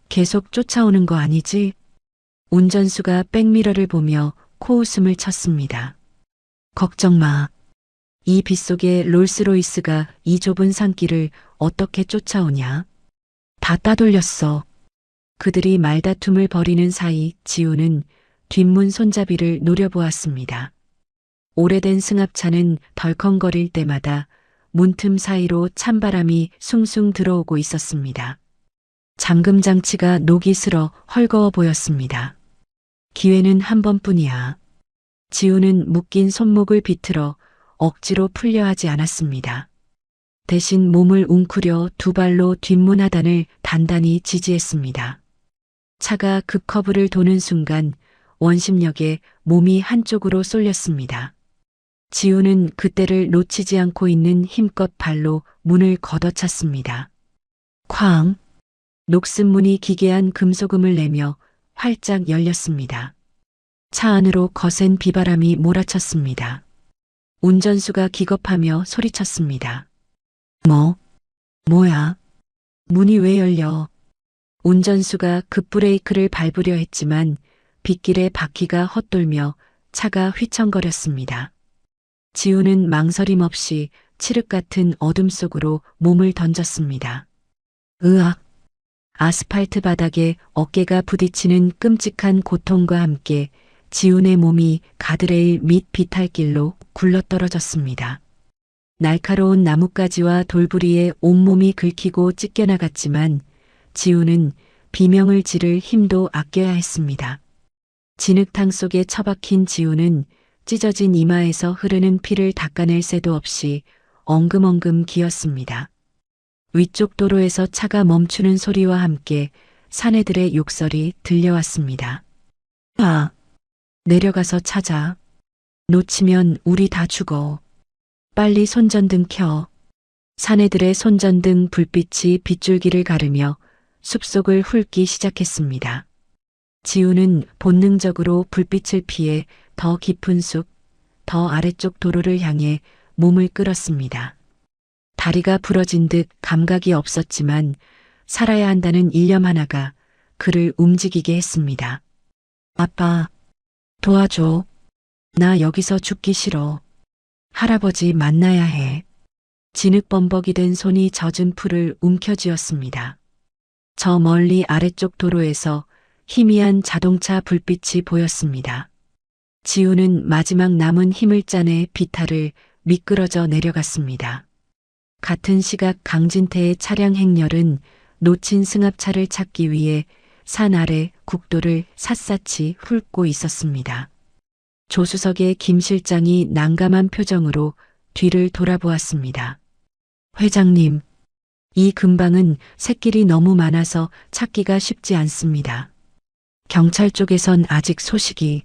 계속 쫓아오는 거 아니지? 운전수가 백미러를 보며 코웃음을 쳤습니다. 걱정 마. 이 빗속에 롤스로이스가 이 좁은 산길을 어떻게 쫓아오냐? 다 따돌렸어. 그들이 말다툼을 벌이는 사이 지훈은 뒷문 손잡이를 노려보았습니다. 오래된 승합차는 덜컹거릴 때마다 문틈 사이로 찬바람이 숭숭 들어오고 있었습니다. 잠금 장치가 녹이 슬어 헐거워 보였습니다. 기회는 한 번뿐이야. 지훈은 묶인 손목을 비틀어 억지로 풀려 하지 않았습니다. 대신 몸을 웅크려 두 발로 뒷문 하단을 단단히 지지했습니다. 차가 급커브를 도는 순간 원심력에 몸이 한쪽으로 쏠렸습니다. 지훈은 그때를 놓치지 않고 있는 힘껏 발로 문을 걷어찼습니다. 쾅! 녹슨 문이 기괴한 금소금을 내며 활짝 열렸습니다. 차 안으로 거센 비바람이 몰아쳤습니다. 운전수가 기겁하며 소리쳤습니다. 뭐야? 문이 왜 열려? 운전수가 급브레이크를 밟으려 했지만 빗길에 바퀴가 헛돌며 차가 휘청거렸습니다. 지훈은 망설임 없이 칠흑 같은 어둠 속으로 몸을 던졌습니다. 으악! 아스팔트 바닥에 어깨가 부딪히는 끔찍한 고통과 함께 지훈의 몸이 가드레일 및 비탈길로 굴러떨어졌습니다. 날카로운 나뭇가지와 돌부리에 온몸이 긁히고 찢겨나갔지만 지훈은 비명을 지를 힘도 아껴야 했습니다. 진흙탕 속에 처박힌 지훈은 찢어진 이마에서 흐르는 피를 닦아낼 새도 없이 엉금엉금 기었습니다. 위쪽 도로에서 차가 멈추는 소리와 함께 사내들의 욕설이 들려왔습니다. 아, 내려가서 찾아. 놓치면 우리 다 죽어. 빨리 손전등 켜. 사내들의 손전등 불빛이 빗줄기를 가르며 숲속을 훑기 시작했습니다. 지훈은 본능적으로 불빛을 피해 더 깊은 숲, 더 아래쪽 도로를 향해 몸을 끌었습니다. 다리가 부러진 듯 감각이 없었지만 살아야 한다는 일념 하나가 그를 움직이게 했습니다. 아빠, 도와줘. 나 여기서 죽기 싫어. 할아버지 만나야 해. 진흙범벅이 된 손이 젖은 풀을 움켜쥐었습니다. 저 멀리 아래쪽 도로에서 희미한 자동차 불빛이 보였습니다. 지훈은 마지막 남은 힘을 짜내 비탈을 미끄러져 내려갔습니다. 같은 시각 강진태의 차량 행렬은 놓친 승합차를 찾기 위해 산 아래 국도를 샅샅이 훑고 있었습니다. 조수석의 김 실장이 난감한 표정으로 뒤를 돌아보았습니다. 회장님, 이 근방은 샛길이 너무 많아서 찾기가 쉽지 않습니다. 경찰 쪽에선 아직 소식이.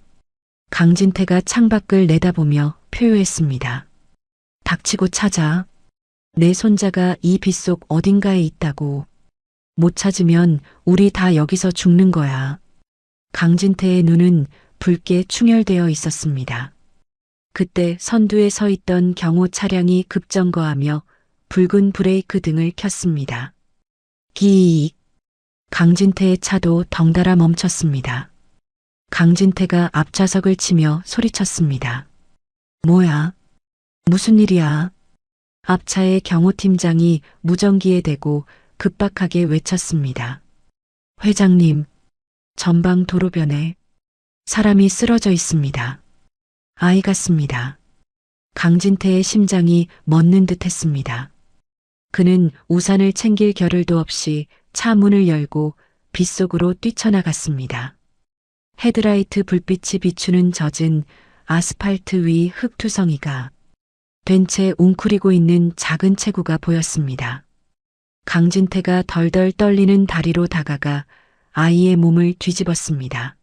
강진태가 창밖을 내다보며 표효했습니다. 닥치고 찾아. 내 손자가 이 빗속 어딘가에 있다고. 못 찾으면 우리 다 여기서 죽는 거야. 강진태의 눈은 붉게 충혈되어 있었습니다. 그때 선두에 서 있던 경호 차량이 급정거하며 붉은 브레이크 등을 켰습니다. 기익. 강진태의 차도 덩달아 멈췄습니다. 강진태가 앞좌석을 치며 소리쳤습니다. 뭐야? 무슨 일이야? 앞차의 경호팀장이 무전기에 대고 급박하게 외쳤습니다. 회장님, 전방 도로변에 사람이 쓰러져 있습니다. 아이 같습니다. 강진태의 심장이 멎는 듯 했습니다. 그는 우산을 챙길 겨를도 없이 차 문을 열고 빗속으로 뛰쳐나갔습니다. 헤드라이트 불빛이 비추는 젖은 아스팔트 위 흙투성이가 된 채 웅크리고 있는 작은 체구가 보였습니다. 강진태가 덜덜 떨리는 다리로 다가가 아이의 몸을 뒤집었습니다.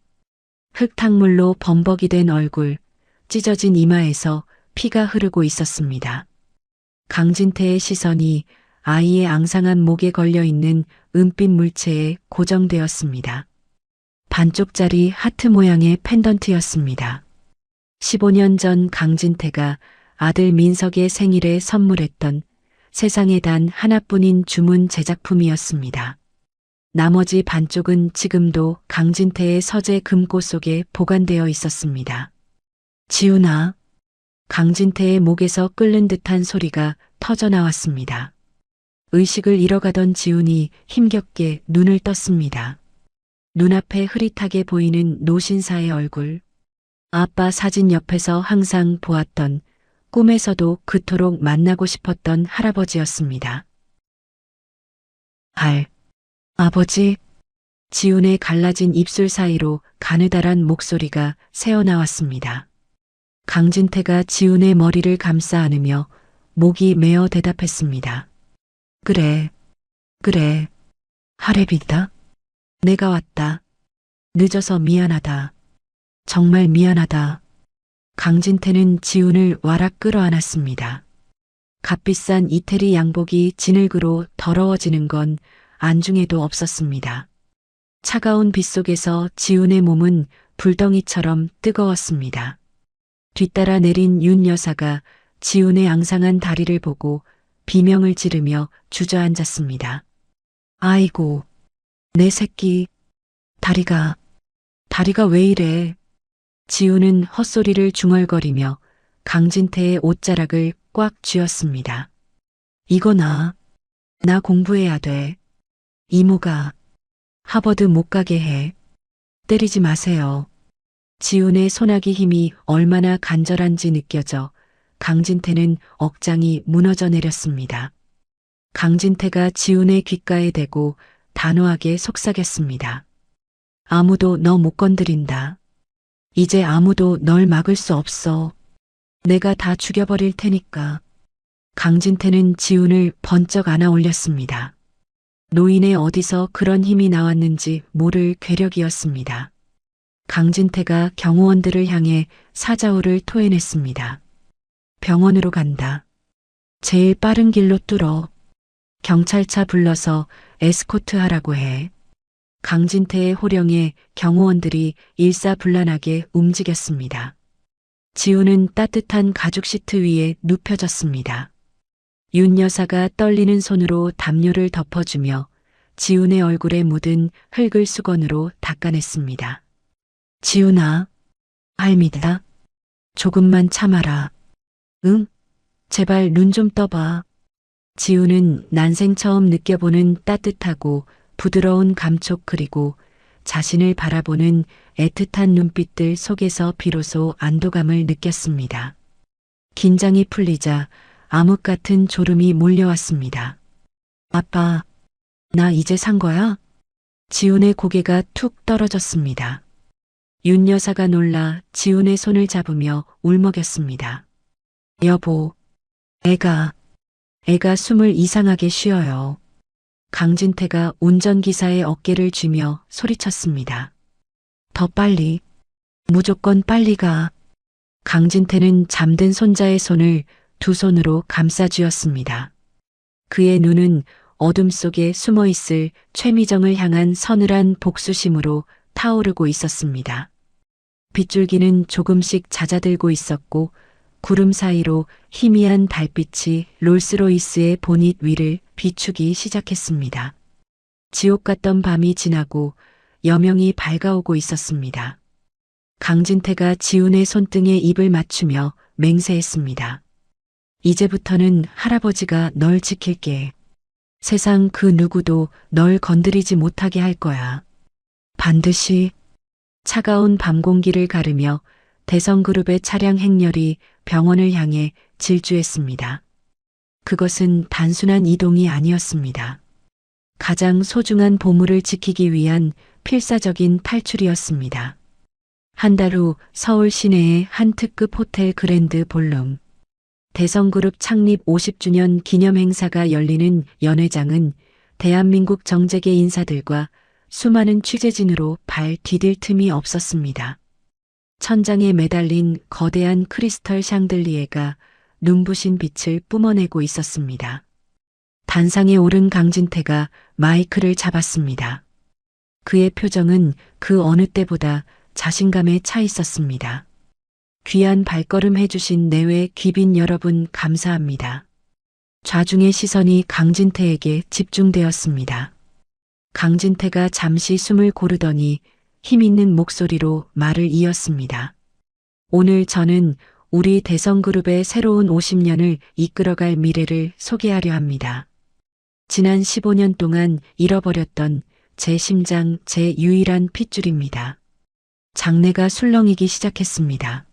흙탕물로 범벅이 된 얼굴, 찢어진 이마에서 피가 흐르고 있었습니다. 강진태의 시선이 아이의 앙상한 목에 걸려있는 은빛 물체에 고정되었습니다. 반쪽짜리 하트 모양의 펜던트였습니다. 15년 전 강진태가 아들 민석의 생일에 선물했던 세상에 단 하나뿐인 주문 제작품이었습니다. 나머지 반쪽은 지금도 강진태의 서재 금고 속에 보관되어 있었습니다. 지훈아. 강진태의 목에서 끓는 듯한 소리가 터져 나왔습니다. 의식을 잃어가던 지훈이 힘겹게 눈을 떴습니다. 눈앞에 흐릿하게 보이는 노신사의 얼굴. 아빠 사진 옆에서 항상 보았던, 꿈에서도 그토록 만나고 싶었던 할아버지였습니다. 아버지. 지훈의 갈라진 입술 사이로 가느다란 목소리가 새어나왔습니다. 강진태가 지훈의 머리를 감싸 안으며 목이 메어 대답했습니다. 그래. 할애비다. 내가 왔다. 늦어서 미안하다. 정말 미안하다. 강진태는 지훈을 와락 끌어안았습니다. 값비싼 이태리 양복이 진흙으로 더러워지는 건 안중에도 없었습니다. 차가운 빗속에서 지훈의 몸은 불덩이처럼 뜨거웠습니다. 뒤따라 내린 윤 여사가 지훈의 앙상한 다리를 보고 비명을 지르며 주저앉았습니다. 아이고, 내 새끼. 다리가 왜 이래. 지훈은 헛소리를 중얼거리며 강진태의 옷자락을 꽉 쥐었습니다. 이거 나 공부해야 돼. 이모가 하버드 못 가게 해. 때리지 마세요. 지훈의 소나기 힘이 얼마나 간절한지 느껴져 강진태는 억장이 무너져 내렸습니다. 강진태가 지훈의 귓가에 대고 단호하게 속삭였습니다. 아무도 너 못 건드린다. 이제 아무도 널 막을 수 없어. 내가 다 죽여버릴 테니까. 강진태는 지훈을 번쩍 안아 올렸습니다. 노인의 어디서 그런 힘이 나왔는지 모를 괴력이었습니다. 강진태가 경호원들을 향해 사자후를 토해냈습니다. 병원으로 간다. 제일 빠른 길로 뚫어. 경찰차 불러서 에스코트 하라고 해. 강진태의 호령에 경호원들이 일사불란하게 움직였습니다. 지훈은 따뜻한 가죽 시트 위에 눕혀졌습니다. 윤 여사가 떨리는 손으로 담요를 덮어주며 지훈의 얼굴에 묻은 흙을 수건으로 닦아냈습니다. 지훈아, 알미다. 조금만 참아라. 응? 제발 눈 좀 떠봐. 지훈은 난생 처음 느껴보는 따뜻하고 부드러운 감촉 그리고 자신을 바라보는 애틋한 눈빛들 속에서 비로소 안도감을 느꼈습니다. 긴장이 풀리자 암흑 같은 졸음이 몰려왔습니다. 아빠, 나 이제 산 거야? 지훈의 고개가 툭 떨어졌습니다. 윤 여사가 놀라 지훈의 손을 잡으며 울먹였습니다. 여보, 애가 숨을 이상하게 쉬어요. 강진태가 운전기사의 어깨를 쥐며 소리쳤습니다. 더 빨리, 무조건 빨리 가. 강진태는 잠든 손자의 손을 두 손으로 감싸 쥐었습니다. 그의 눈은 어둠 속에 숨어 있을 최미정을 향한 서늘한 복수심으로 타오르고 있었습니다. 빗줄기는 조금씩 잦아들고 있었고 구름 사이로 희미한 달빛이 롤스로이스의 보닛 위를 비추기 시작했습니다. 지옥 같던 밤이 지나고 여명이 밝아오고 있었습니다. 강진태가 지훈의 손등에 입을 맞추며 맹세했습니다. 이제부터는 할아버지가 널 지킬게. 세상 그 누구도 널 건드리지 못하게 할 거야. 반드시. 차가운 밤 공기를 가르며 대성그룹의 차량 행렬이 병원을 향해 질주했습니다. 그것은 단순한 이동이 아니었습니다. 가장 소중한 보물을 지키기 위한 필사적인 탈출이었습니다. 한 달 후 서울 시내의 한 특급 호텔 그랜드 볼룸. 대성그룹 창립 50주년 기념 행사가 열리는 연회장은 대한민국 정재계 인사들과 수많은 취재진으로 발 디딜 틈이 없었습니다. 천장에 매달린 거대한 크리스털 샹들리에가 눈부신 빛을 뿜어내고 있었습니다. 단상에 오른 강진태가 마이크를 잡았습니다. 그의 표정은 그 어느 때보다 자신감에 차 있었습니다. 귀한 발걸음 해주신 내외 귀빈 여러분 감사합니다. 좌중의 시선이 강진태에게 집중되었습니다. 강진태가 잠시 숨을 고르더니 힘있는 목소리로 말을 이었습니다. 오늘 저는 우리 대성그룹의 새로운 50년을 이끌어갈 미래를 소개하려 합니다. 지난 15년 동안 잃어버렸던 제 심장, 제 유일한 핏줄입니다. 장내가 술렁이기 시작했습니다.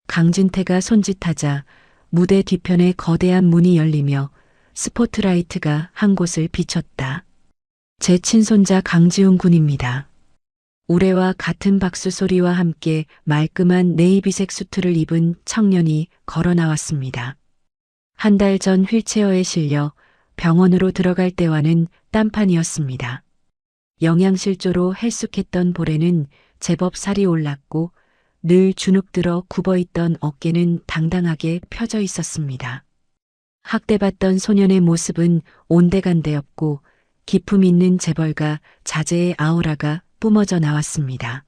강진태가 손짓하자 무대 뒤편에 거대한 문이 열리며 스포트라이트가 한 곳을 비췄다. 제 친손자 강지훈 군입니다. 우레와 같은 박수 소리와 함께 말끔한 네이비색 수트를 입은 청년이 걸어 나왔습니다. 한 달 전 휠체어에 실려 병원으로 들어갈 때와는 딴판이었습니다. 영양실조로 헬쑥했던 볼에는 제법 살이 올랐고 늘 주눅들어 굽어있던 어깨는 당당하게 펴져 있었습니다. 학대받던 소년의 모습은 온데간데없고 기품 있는 재벌과 자제의 아우라가 뿜어져 나왔습니다.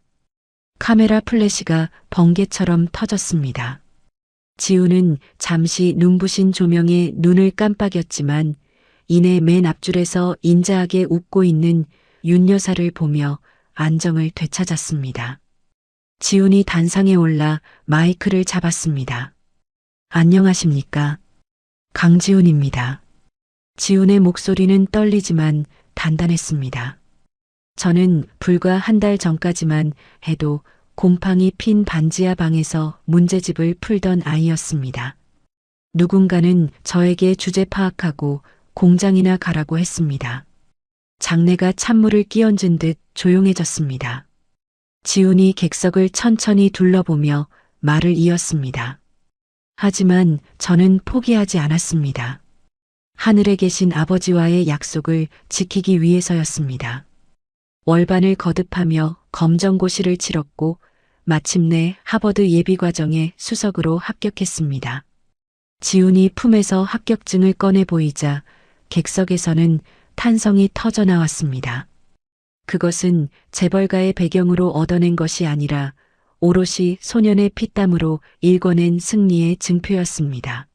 카메라 플래시가 번개처럼 터졌습니다. 지훈은 잠시 눈부신 조명에 눈을 깜빡였지만 이내 맨 앞줄에서 인자하게 웃고 있는 윤 여사를 보며 안정을 되찾았습니다. 지훈이 단상에 올라 마이크를 잡았습니다. 안녕하십니까? 강지훈입니다. 지훈의 목소리는 떨리지만 단단했습니다. 저는 불과 한 달 전까지만 해도 곰팡이 핀 반지하 방에서 문제집을 풀던 아이였습니다. 누군가는 저에게 주제 파악하고 공장이나 가라고 했습니다. 장내가 찬물을 끼얹은 듯 조용해졌습니다. 지훈이 객석을 천천히 둘러보며 말을 이었습니다. 하지만 저는 포기하지 않았습니다. 하늘에 계신 아버지와의 약속을 지키기 위해서였습니다. 월반을 거듭하며 검정고시를 치렀고 마침내 하버드 예비과정에 수석으로 합격했습니다. 지훈이 품에서 합격증을 꺼내 보이자 객석에서는 탄성이 터져 나왔습니다. 그것은 재벌가의 배경으로 얻어낸 것이 아니라 오롯이 소년의 피땀으로 일궈낸 승리의 증표였습니다.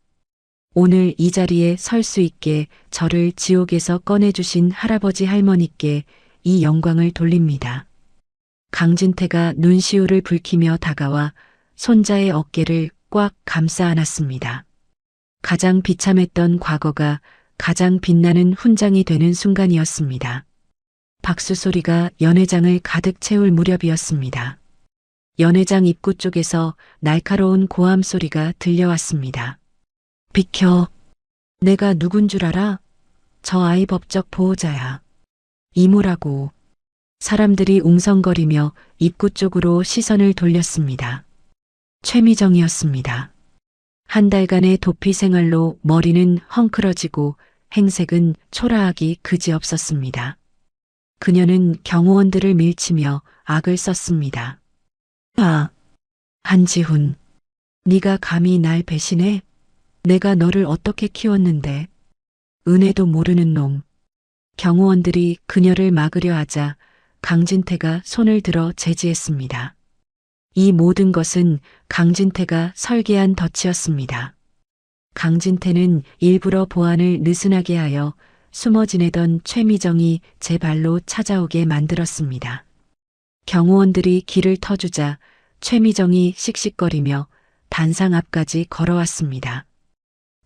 오늘 이 자리에 설 수 있게 저를 지옥에서 꺼내주신 할아버지 할머니께 이 영광을 돌립니다. 강진태가 눈시울을 붉히며 다가와 손자의 어깨를 꽉 감싸 안았습니다. 가장 비참했던 과거가 가장 빛나는 훈장이 되는 순간이었습니다. 박수 소리가 연회장을 가득 채울 무렵이었습니다. 연회장 입구 쪽에서 날카로운 고함 소리가 들려왔습니다. 비켜. 내가 누군 줄 알아? 저 아이 법적 보호자야. 이모라고. 사람들이 웅성거리며 입구 쪽으로 시선을 돌렸습니다. 최미정이었습니다. 한 달간의 도피 생활로 머리는 헝클어지고 행색은 초라하기 그지없었습니다. 그녀는 경호원들을 밀치며 악을 썼습니다. 아, 한지훈. 네가 감히 날 배신해? 내가 너를 어떻게 키웠는데. 은혜도 모르는 놈. 경호원들이 그녀를 막으려 하자 강진태가 손을 들어 제지했습니다. 이 모든 것은 강진태가 설계한 덫이었습니다. 강진태는 일부러 보안을 느슨하게 하여 숨어 지내던 최미정이 제 발로 찾아오게 만들었습니다. 경호원들이 길을 터주자 최미정이 씩씩거리며 단상 앞까지 걸어왔습니다.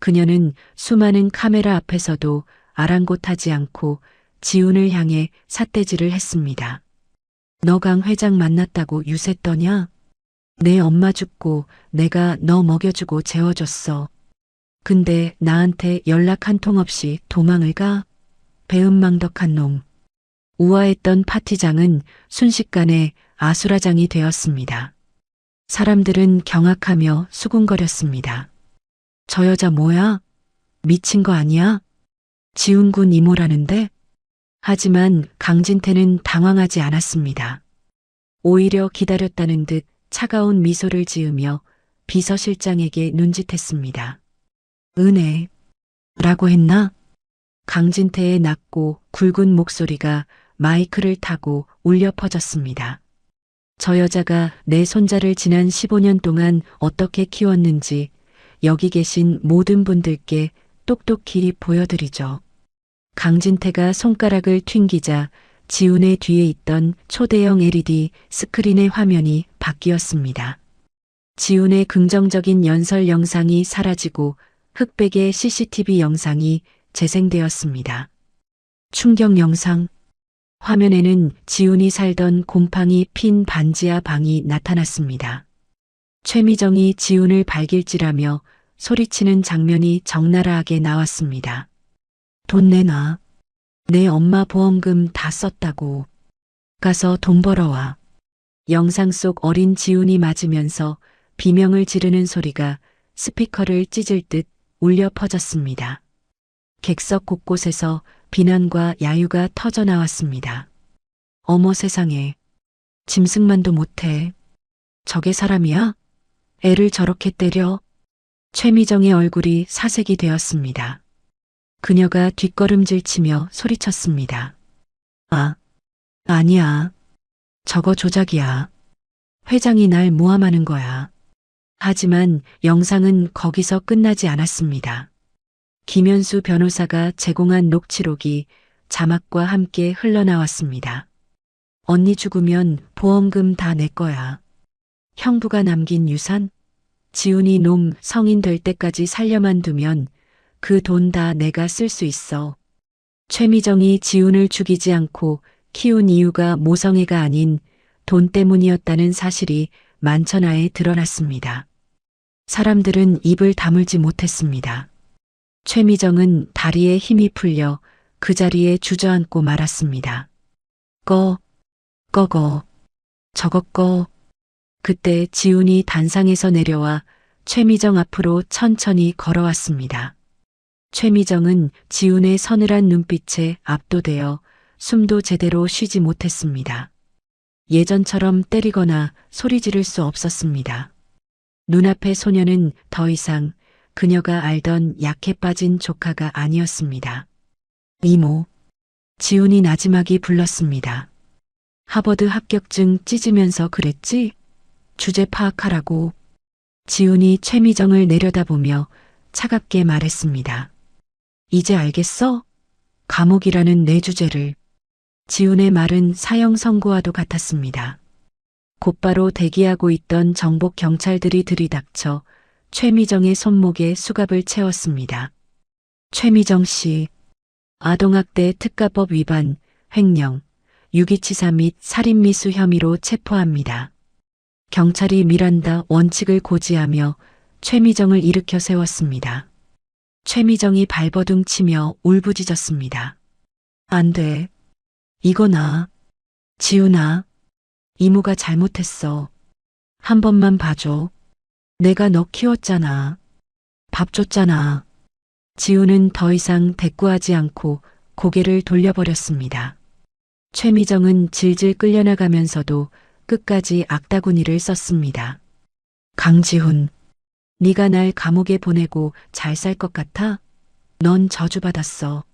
그녀는 수많은 카메라 앞에서도 아랑곳하지 않고 지훈을 향해 삿대질을 했습니다. 너 강 회장 만났다고 유세 떠냐? 내 엄마 죽고 내가 너 먹여주고 재워줬어. 근데 나한테 연락 한 통 없이 도망을 가? 배은망덕한 놈. 우아했던 파티장은 순식간에 아수라장이 되었습니다. 사람들은 경악하며 수군거렸습니다. 저 여자 뭐야? 미친 거 아니야? 지훈군 이모라는데? 하지만 강진태는 당황하지 않았습니다. 오히려 기다렸다는 듯 차가운 미소를 지으며 비서실장에게 눈짓했습니다. 은혜. 라고 했나? 강진태의 낮고 굵은 목소리가 마이크를 타고 울려 퍼졌습니다. 저 여자가 내 손자를 지난 15년 동안 어떻게 키웠는지 여기 계신 모든 분들께 똑똑히 보여드리죠. 강진태가 손가락을 튕기자 지훈의 뒤에 있던 초대형 LED 스크린의 화면이 바뀌었습니다. 지훈의 긍정적인 연설 영상이 사라지고 흑백의 CCTV 영상이 재생되었습니다. 충격 영상. 화면에는 지훈이 살던 곰팡이 핀 반지하 방이 나타났습니다. 최미정이 지훈을 발길질하며 소리치는 장면이 적나라하게 나왔습니다. 돈 내놔. 내 엄마 보험금 다 썼다고. 가서 돈 벌어와. 영상 속 어린 지훈이 맞으면서 비명을 지르는 소리가 스피커를 찢을 듯 울려 퍼졌습니다. 객석 곳곳에서 비난과 야유가 터져 나왔습니다. 어머 세상에. 짐승만도 못해. 저게 사람이야? 애를 저렇게 때려? 최미정의 얼굴이 사색이 되었습니다. 그녀가 뒷걸음질 치며 소리쳤습니다. 아, 아니야. 저거 조작이야. 회장이 날 모함하는 거야. 하지만 영상은 거기서 끝나지 않았습니다. 김현수 변호사가 제공한 녹취록이 자막과 함께 흘러나왔습니다. 언니 죽으면 보험금 다 내 거야. 형부가 남긴 유산? 지훈이 놈 성인 될 때까지 살려만 두면 그 돈 다 내가 쓸 수 있어. 최미정이 지훈을 죽이지 않고 키운 이유가 모성애가 아닌 돈 때문이었다는 사실이 만천하에 드러났습니다. 사람들은 입을 다물지 못했습니다. 최미정은 다리에 힘이 풀려 그 자리에 주저앉고 말았습니다. 꺼. 저거 꺼. 그때 지훈이 단상에서 내려와 최미정 앞으로 천천히 걸어왔습니다. 최미정은 지훈의 서늘한 눈빛에 압도되어 숨도 제대로 쉬지 못했습니다. 예전처럼 때리거나 소리 지를 수 없었습니다. 눈앞의 소녀는 더 이상 그녀가 알던 약해 빠진 조카가 아니었습니다. 이모. 지훈이 나지막이 불렀습니다. 하버드 합격증 찢으면서 그랬지? 주제 파악하라고. 지훈이 최미정을 내려다보며 차갑게 말했습니다. 이제 알겠어? 감옥이라는 내 주제를. 지훈의 말은 사형 선고와도 같았습니다. 곧바로 대기하고 있던 정복 경찰들이 들이닥쳐 최미정의 손목에 수갑을 채웠습니다. 최미정 씨, 아동학대 특가법 위반, 횡령, 유기치사 및 살인미수 혐의로 체포합니다. 경찰이 미란다 원칙을 고지하며 최미정을 일으켜 세웠습니다. 최미정이 발버둥 치며 울부짖었습니다. 안 돼. 이거 나. 지훈아. 이모가 잘못했어. 한 번만 봐줘. 내가 너 키웠잖아. 밥 줬잖아. 지훈은 더 이상 대꾸하지 않고 고개를 돌려버렸습니다. 최미정은 질질 끌려나가면서도 끝까지 악다구니를 썼습니다. 강지훈, 네가 날 감옥에 보내고 잘 살 것 같아? 넌 저주받았어.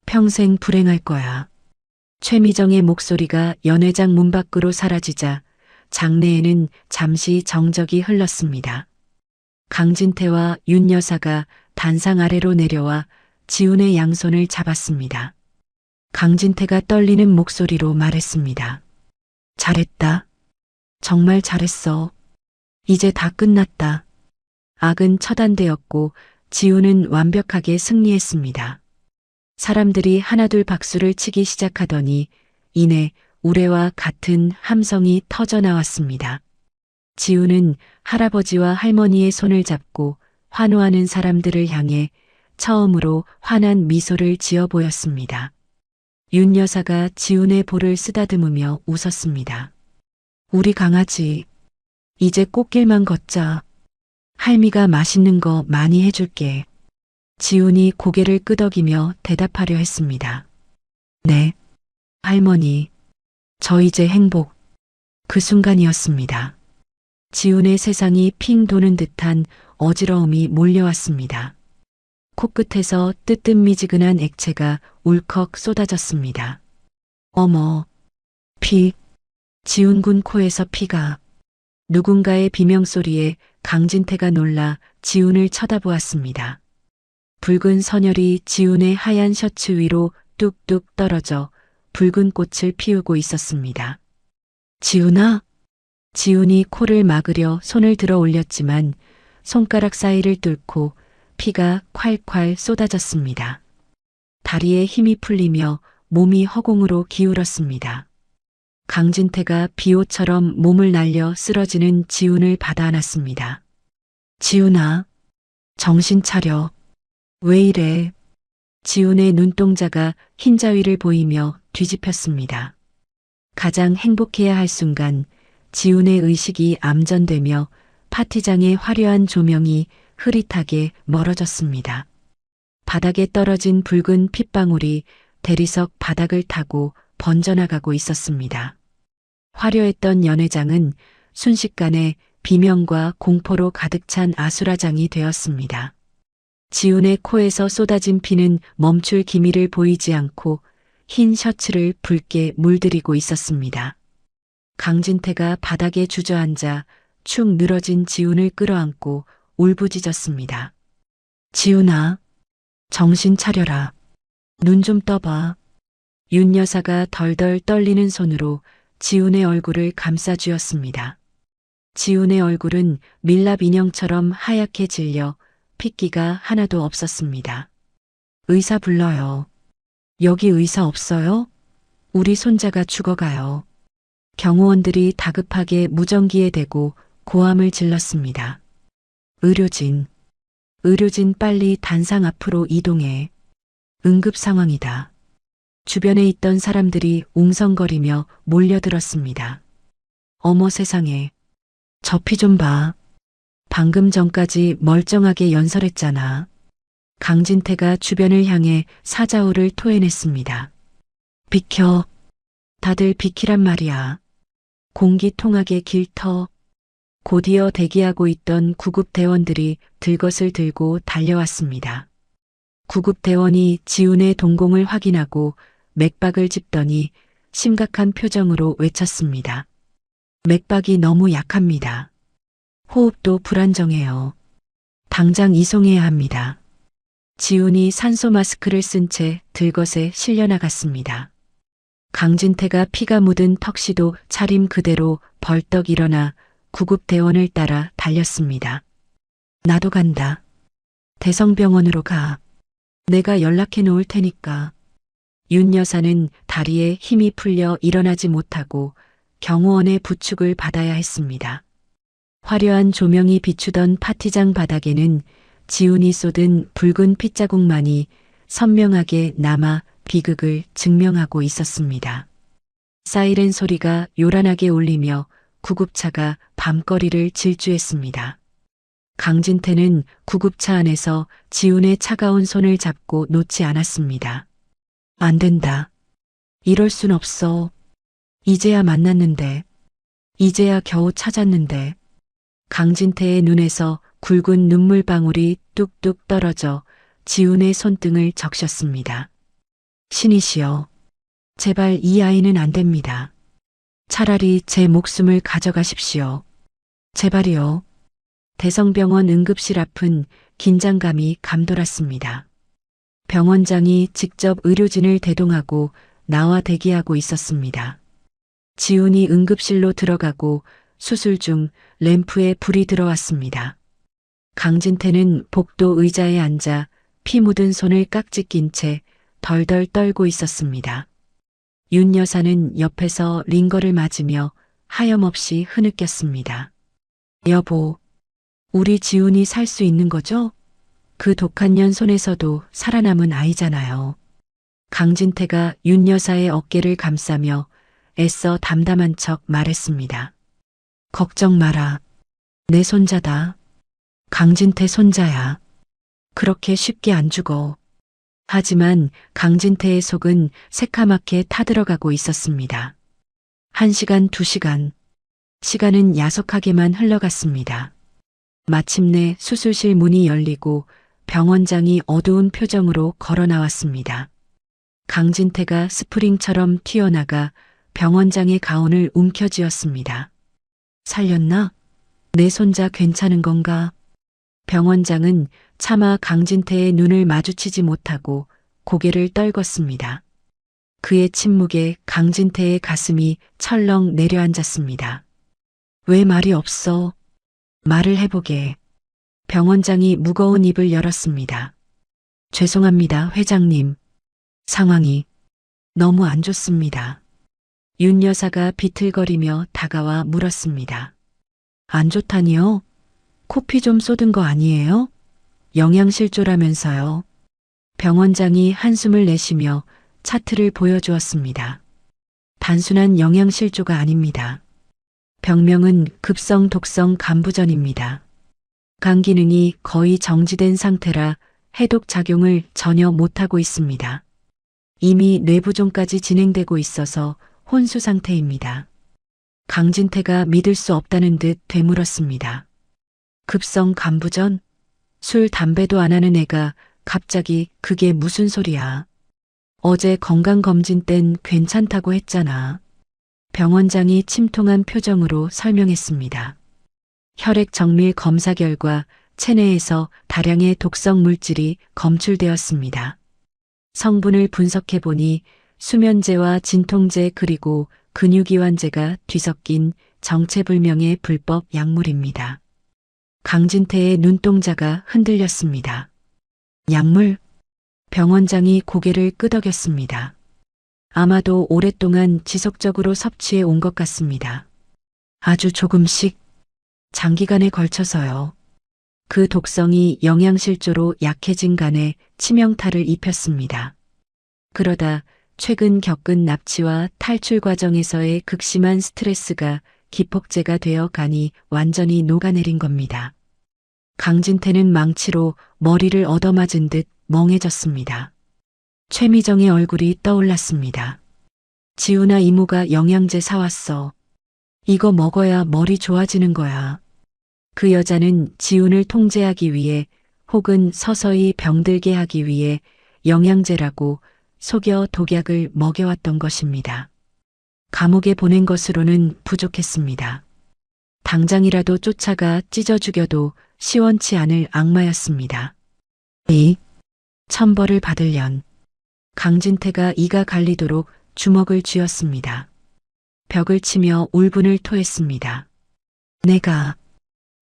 평생 불행할 거야. 최미정의 목소리가 연회장 문 밖으로 사라지자 장내에는 잠시 정적이 흘렀습니다. 강진태와 윤 여사가 단상 아래로 내려와 지훈의 양손을 잡았습니다. 강진태가 떨리는 목소리로 말했습니다. 잘했다. 정말 잘했어. 이제 다 끝났다. 악은 처단되었고 지훈은 완벽하게 승리했습니다. 사람들이 하나둘 박수를 치기 시작하더니 이내 우레와 같은 함성이 터져 나왔습니다. 지훈은 할아버지와 할머니의 손을 잡고 환호하는 사람들을 향해 처음으로 환한 미소를 지어 보였습니다. 윤 여사가 지훈의 볼을 쓰다듬으며 웃었습니다. 우리 강아지, 이제 꽃길만 걷자. 할미가 맛있는 거 많이 해줄게. 지훈이 고개를 끄덕이며 대답하려 했습니다. 네, 할머니, 저 이제 행복. 그 순간이었습니다. 지훈의 세상이 핑 도는 듯한 어지러움이 몰려왔습니다. 코끝에서 뜨뜻미지근한 액체가 울컥 쏟아졌습니다. 어머, 피. 지훈군 코에서 피가. 누군가의 비명소리에 강진태가 놀라 지훈을 쳐다보았습니다. 붉은 선혈이 지훈의 하얀 셔츠 위로 뚝뚝 떨어져 붉은 꽃을 피우고 있었습니다. 지훈아? 지훈이 코를 막으려 손을 들어 올렸지만 손가락 사이를 뚫고 피가 콸콸 쏟아졌습니다. 다리에 힘이 풀리며 몸이 허공으로 기울었습니다. 강진태가 비호처럼 몸을 날려 쓰러지는 지훈을 받아 안았습니다. 지훈아, 정신 차려. 왜 이래? 지훈의 눈동자가 흰자위를 보이며 뒤집혔습니다. 가장 행복해야 할 순간 지훈의 의식이 암전되며 파티장의 화려한 조명이 흐릿하게 멀어졌습니다. 바닥에 떨어진 붉은 핏방울이 대리석 바닥을 타고 번져나가고 있었습니다. 화려했던 연회장은 순식간에 비명과 공포로 가득 찬 아수라장이 되었습니다. 지훈의 코에서 쏟아진 피는 멈출 기미를 보이지 않고 흰 셔츠를 붉게 물들이고 있었습니다. 강진태가 바닥에 주저앉아 축 늘어진 지훈을 끌어안고 울부짖었습니다. 지훈아, 정신 차려라. 눈 좀 떠봐. 윤 여사가 덜덜 떨리는 손으로 지훈의 얼굴을 감싸쥐었습니다. 지훈의 얼굴은 밀랍 인형처럼 하얗게 질려 핏기가 하나도 없었습니다. 의사 불러요. 여기 의사 없어요? 우리 손자가 죽어가요. 경호원들이 다급하게 무전기에 대고 고함을 질렀습니다. 의료진, 의료진 빨리 단상 앞으로 이동해. 응급 상황이다. 주변에 있던 사람들이 웅성거리며 몰려들었습니다. 어머 세상에. 저 피 좀 봐. 방금 전까지 멀쩡하게 연설했잖아. 강진태가 주변을 향해 사자우를 토해냈습니다. 비켜. 다들 비키란 말이야. 공기통학의 길터. 곧이어 대기하고 있던 구급대원들이 들것을 들고 달려왔습니다. 구급대원이 지훈의 동공을 확인하고 맥박을 짚더니 심각한 표정으로 외쳤습니다. 맥박이 너무 약합니다. 호흡도 불안정해요. 당장 이송해야 합니다. 지훈이 산소 마스크를 쓴 채 들것에 실려나갔습니다. 강진태가 피가 묻은 턱시도 차림 그대로 벌떡 일어나 구급대원을 따라 달렸습니다. 나도 간다. 대성병원으로 가. 내가 연락해 놓을 테니까. 윤 여사는 다리에 힘이 풀려 일어나지 못하고 경호원의 부축을 받아야 했습니다. 화려한 조명이 비추던 파티장 바닥에는 지훈이 쏟은 붉은 핏자국만이 선명하게 남아 비극을 증명하고 있었습니다. 사이렌 소리가 요란하게 울리며 구급차가 밤거리를 질주했습니다. 강진태는 구급차 안에서 지훈의 차가운 손을 잡고 놓지 않았습니다. 안 된다. 이럴 순 없어. 이제야 만났는데. 이제야 겨우 찾았는데. 강진태의 눈에서 굵은 눈물방울이 뚝뚝 떨어져 지훈의 손등을 적셨습니다. 신이시여. 제발 이 아이는 안 됩니다. 차라리 제 목숨을 가져가십시오. 제발이요. 대성병원 응급실 앞은 긴장감이 감돌았습니다. 병원장이 직접 의료진을 대동하고 나와 대기하고 있었습니다. 지훈이 응급실로 들어가고 수술 중 램프에 불이 들어왔습니다. 강진태는 복도 의자에 앉아 피 묻은 손을 깍지 낀 채 덜덜 떨고 있었습니다. 윤 여사는 옆에서 링거를 맞으며 하염없이 흐느꼈습니다. 여보, 우리 지훈이 살 수 있는 거죠? 그 독한 년 손에서도 살아남은 아이잖아요. 강진태가 윤 여사의 어깨를 감싸며 애써 담담한 척 말했습니다. 걱정 마라. 내 손자다. 강진태 손자야. 그렇게 쉽게 안 죽어. 하지만 강진태의 속은 새카맣게 타들어가고 있었습니다. 1시간, 2시간. 시간은 야속하게만 흘러갔습니다. 마침내 수술실 문이 열리고 병원장이 어두운 표정으로 걸어 나왔습니다. 강진태가 스프링처럼 튀어나가 병원장의 가운을 움켜쥐었습니다. 살렸나? 내 손자 괜찮은 건가? 병원장은 차마 강진태의 눈을 마주치지 못하고 고개를 떨궜습니다. 그의 침묵에 강진태의 가슴이 철렁 내려앉았습니다. 왜 말이 없어? 말을 해보게. 병원장이 무거운 입을 열었습니다. 죄송합니다, 회장님. 상황이 너무 안 좋습니다. 윤 여사가 비틀거리며 다가와 물었습니다. 안 좋다니요? 코피 좀 쏟은 거 아니에요? 영양실조라면서요. 병원장이 한숨을 내쉬며 차트를 보여주었습니다. 단순한 영양실조가 아닙니다. 병명은 급성 독성 간부전입니다. 간 기능이 거의 정지된 상태라 해독 작용을 전혀 못하고 있습니다. 이미 뇌부종까지 진행되고 있어서 혼수 상태입니다. 강진태가 믿을 수 없다는 듯 되물었습니다. 급성 간부전? 술, 담배도 안 하는 애가 갑자기 그게 무슨 소리야. 어제 건강검진 땐 괜찮다고 했잖아. 병원장이 침통한 표정으로 설명했습니다. 혈액 정밀 검사 결과 체내에서 다량의 독성 물질이 검출되었습니다. 성분을 분석해 보니 수면제와 진통제 그리고 근육이완제가 뒤섞인 정체불명의 불법 약물입니다. 강진태의 눈동자가 흔들렸습니다. 약물? 병원장이 고개를 끄덕였습니다. 아마도 오랫동안 지속적으로 섭취해 온 것 같습니다. 아주 조금씩 장기간에 걸쳐서요. 그 독성이 영양실조로 약해진 간에 치명타를 입혔습니다. 그러다 최근 겪은 납치와 탈출 과정에서의 극심한 스트레스가 기폭제가 되어 간이 완전히 녹아내린 겁니다. 강진태는 망치로 머리를 얻어맞은 듯 멍해졌습니다. 최미정의 얼굴이 떠올랐습니다. 지우나 이모가 영양제 사왔어. 이거 먹어야 머리 좋아지는 거야. 그 여자는 지훈을 통제하기 위해 혹은 서서히 병들게 하기 위해 영양제라고 속여 독약을 먹여왔던 것입니다. 감옥에 보낸 것으로는 부족했습니다. 당장이라도 쫓아가 찢어 죽여도 시원치 않을 악마였습니다. 이 천벌을 받으련. 강진태가 이가 갈리도록 주먹을 쥐었습니다. 벽을 치며 울분을 토했습니다.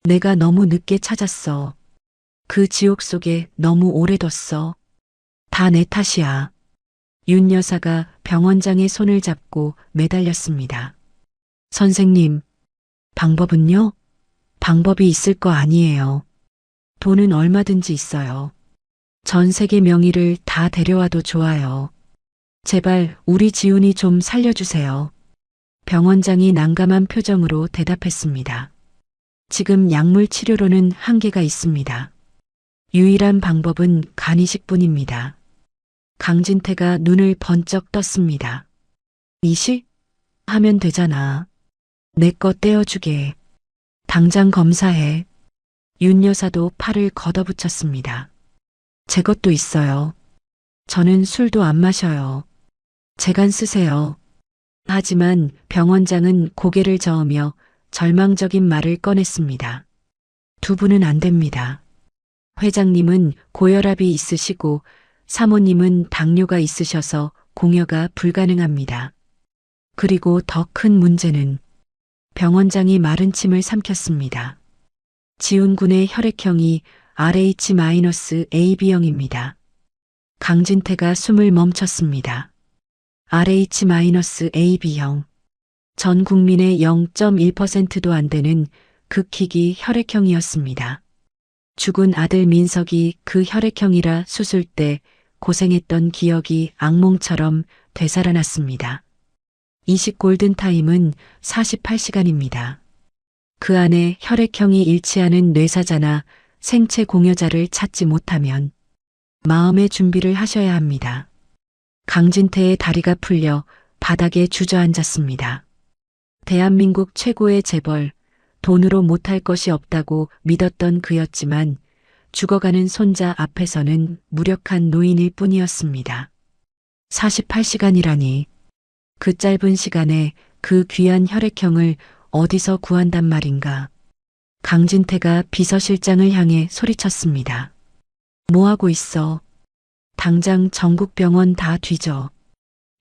내가 너무 늦게 찾았어. 그 지옥 속에 너무 오래 뒀어. 다 내 탓이야. 윤 여사가 병원장의 손을 잡고 매달렸습니다. 선생님, 방법은요? 방법이 있을 거 아니에요. 돈은 얼마든지 있어요. 전 세계 명의를 다 데려와도 좋아요. 제발 우리 지훈이 좀 살려주세요. 병원장이 난감한 표정으로 대답했습니다. 지금 약물 치료로는 한계가 있습니다. 유일한 방법은 간이식뿐입니다. 강진태가 눈을 번쩍 떴습니다. 이식? 하면 되잖아. 내 거 떼어주게. 당장 검사해. 윤 여사도 팔을 걷어붙였습니다. 제 것도 있어요. 저는 술도 안 마셔요. 제 간 쓰세요. 하지만 병원장은 고개를 저으며 절망적인 말을 꺼냈습니다. 두 분은 안 됩니다. 회장님은 고혈압이 있으시고 사모님은 당뇨가 있으셔서 공여가 불가능합니다. 그리고 더 큰 문제는 병원장이 마른 침을 삼켰습니다. 지훈 군의 혈액형이 RH-AB형입니다. 강진태가 숨을 멈췄습니다. RH-AB형. 전 국민의 0.1%도 안 되는 극희귀 혈액형이었습니다. 죽은 아들 민석이 그 혈액형이라 수술 때 고생했던 기억이 악몽처럼 되살아났습니다. 이식 골든타임은 48시간입니다. 그 안에 혈액형이 일치하는 뇌사자나 생체 공여자를 찾지 못하면 마음의 준비를 하셔야 합니다. 강진태의 다리가 풀려 바닥에 주저앉았습니다. 대한민국 최고의 재벌, 돈으로 못할 것이 없다고 믿었던 그였지만 죽어가는 손자 앞에서는 무력한 노인일 뿐이었습니다. 48시간이라니. 그 짧은 시간에 그 귀한 혈액형을 어디서 구한단 말인가. 강진태가 비서실장을 향해 소리쳤습니다. 뭐하고 있어? 당장 전국 병원 다 뒤져.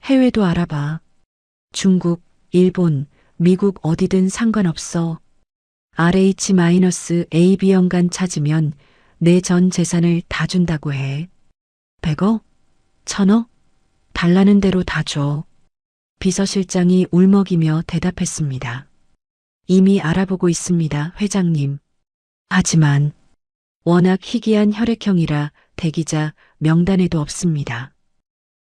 해외도 알아봐. 중국, 일본, 미국 어디든 상관없어. RH-AB형간 찾으면 내 전 재산을 다 준다고 해. 100억? 1000억? 달라는 대로 다 줘. 비서실장이 울먹이며 대답했습니다. 이미 알아보고 있습니다, 회장님. 하지만 워낙 희귀한 혈액형이라 대기자 명단에도 없습니다.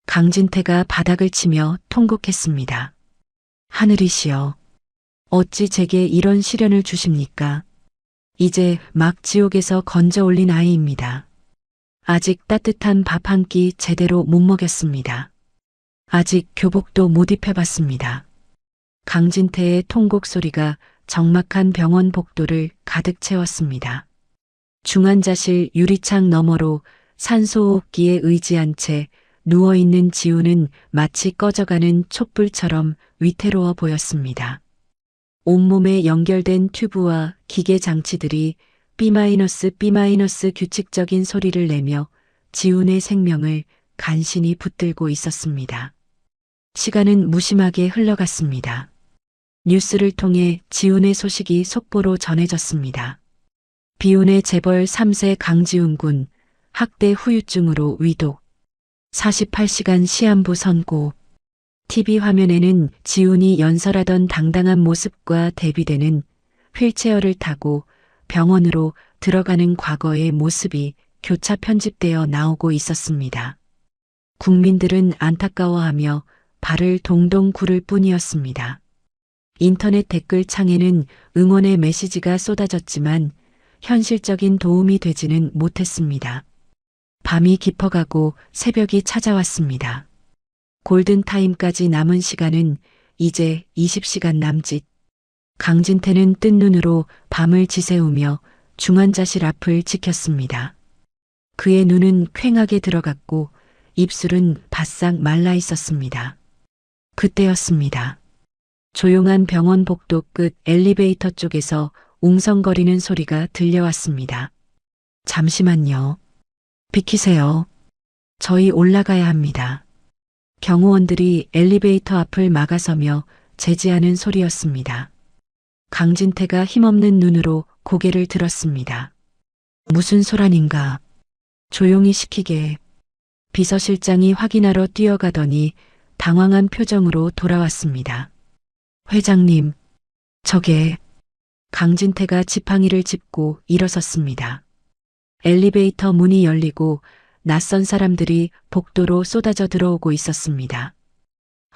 강진태가 바닥을 치며 통곡했습니다. 하늘이시여, 어찌 제게 이런 시련을 주십니까? 이제 막 지옥에서 건져 올린 아이입니다. 아직 따뜻한 밥 한 끼 제대로 못 먹였습니다. 아직 교복도 못 입혀봤습니다. 강진태의 통곡 소리가 적막한 병원 복도를 가득 채웠습니다. 중환자실 유리창 너머로 산소호흡기에 의지한 채 누워있는 지우는 마치 꺼져가는 촛불처럼 위태로워 보였습니다. 온몸에 연결된 튜브와 기계 장치들이 B- 규칙적인 소리를 내며 지훈의 생명을 간신히 붙들고 있었습니다. 시간은 무심하게 흘러갔습니다. 뉴스를 통해 지훈의 소식이 속보로 전해졌습니다. 비운의 재벌 3세 강지훈 군 학대 후유증으로 위독. 48시간 시한부 선고. TV 화면에는 지훈이 연설하던 당당한 모습과 대비되는 휠체어를 타고 병원으로 들어가는 과거의 모습이 교차 편집되어 나오고 있었습니다. 국민들은 안타까워하며 발을 동동 구를 뿐이었습니다. 인터넷 댓글창에는 응원의 메시지가 쏟아졌지만 현실적인 도움이 되지는 못했습니다. 밤이 깊어가고 새벽이 찾아왔습니다. 골든타임까지 남은 시간은 이제 20시간 남짓. 강진태는 뜬 눈으로 밤을 지새우며 중환자실 앞을 지켰습니다. 그의 눈은 퀭하게 들어갔고 입술은 바싹 말라 있었습니다. 그때였습니다. 조용한 병원 복도 끝 엘리베이터 쪽에서 웅성거리는 소리가 들려왔습니다. 잠시만요. 비키세요. 저희 올라가야 합니다. 경호원들이 엘리베이터 앞을 막아서며 제지하는 소리였습니다. 강진태가 힘없는 눈으로 고개를 들었습니다. 무슨 소란인가? 조용히 시키게. 비서실장이 확인하러 뛰어가더니 당황한 표정으로 돌아왔습니다. 회장님, 저게. 강진태가 지팡이를 짚고 일어섰습니다. 엘리베이터 문이 열리고 낯선 사람들이 복도로 쏟아져 들어오고 있었습니다.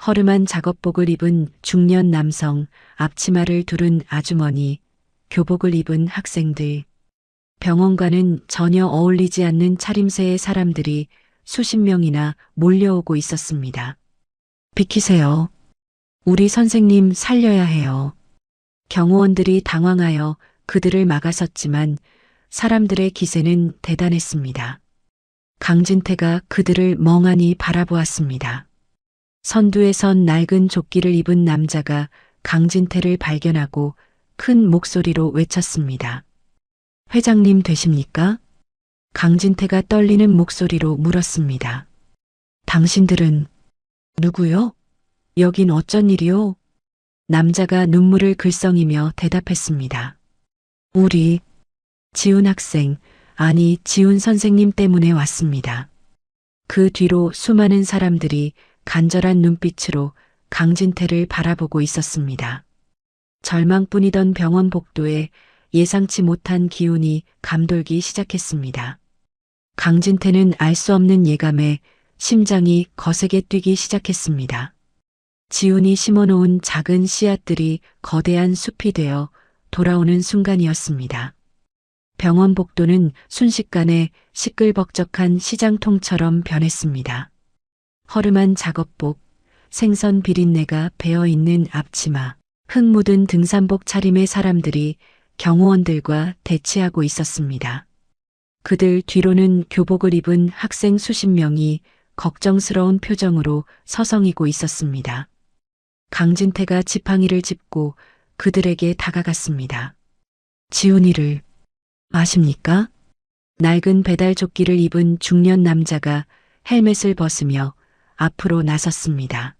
허름한 작업복을 입은 중년 남성, 앞치마를 두른 아주머니, 교복을 입은 학생들. 병원과는 전혀 어울리지 않는 차림새의 사람들이 수십 명이나 몰려오고 있었습니다. 비키세요. 우리 선생님 살려야 해요. 경호원들이 당황하여 그들을 막아섰지만 사람들의 기세는 대단했습니다. 강진태가 그들을 멍하니 바라보았습니다. 선두에 선 낡은 조끼를 입은 남자가 강진태를 발견하고 큰 목소리로 외쳤습니다. 회장님 되십니까? 강진태가 떨리는 목소리로 물었습니다. 당신들은 누구요? 여긴 어쩐 일이요? 남자가 눈물을 글썽이며 대답했습니다. 우리 지훈 학생, 아니 지훈 선생님 때문에 왔습니다. 그 뒤로 수많은 사람들이 간절한 눈빛으로 강진태를 바라보고 있었습니다. 절망뿐이던 병원 복도에 예상치 못한 기운이 감돌기 시작했습니다. 강진태는 알 수 없는 예감에 심장이 거세게 뛰기 시작했습니다. 지훈이 심어놓은 작은 씨앗들이 거대한 숲이 되어 돌아오는 순간이었습니다. 병원 복도는 순식간에 시끌벅적한 시장통처럼 변했습니다. 허름한 작업복, 생선 비린내가 배어있는 앞치마, 흙 묻은 등산복 차림의 사람들이 경호원들과 대치하고 있었습니다. 그들 뒤로는 교복을 입은 학생 수십 명이 걱정스러운 표정으로 서성이고 있었습니다. 강진태가 지팡이를 짚고 그들에게 다가갔습니다. 지훈이를 아십니까? 낡은 배달조끼를 입은 중년 남자가 헬멧을 벗으며 앞으로 나섰습니다.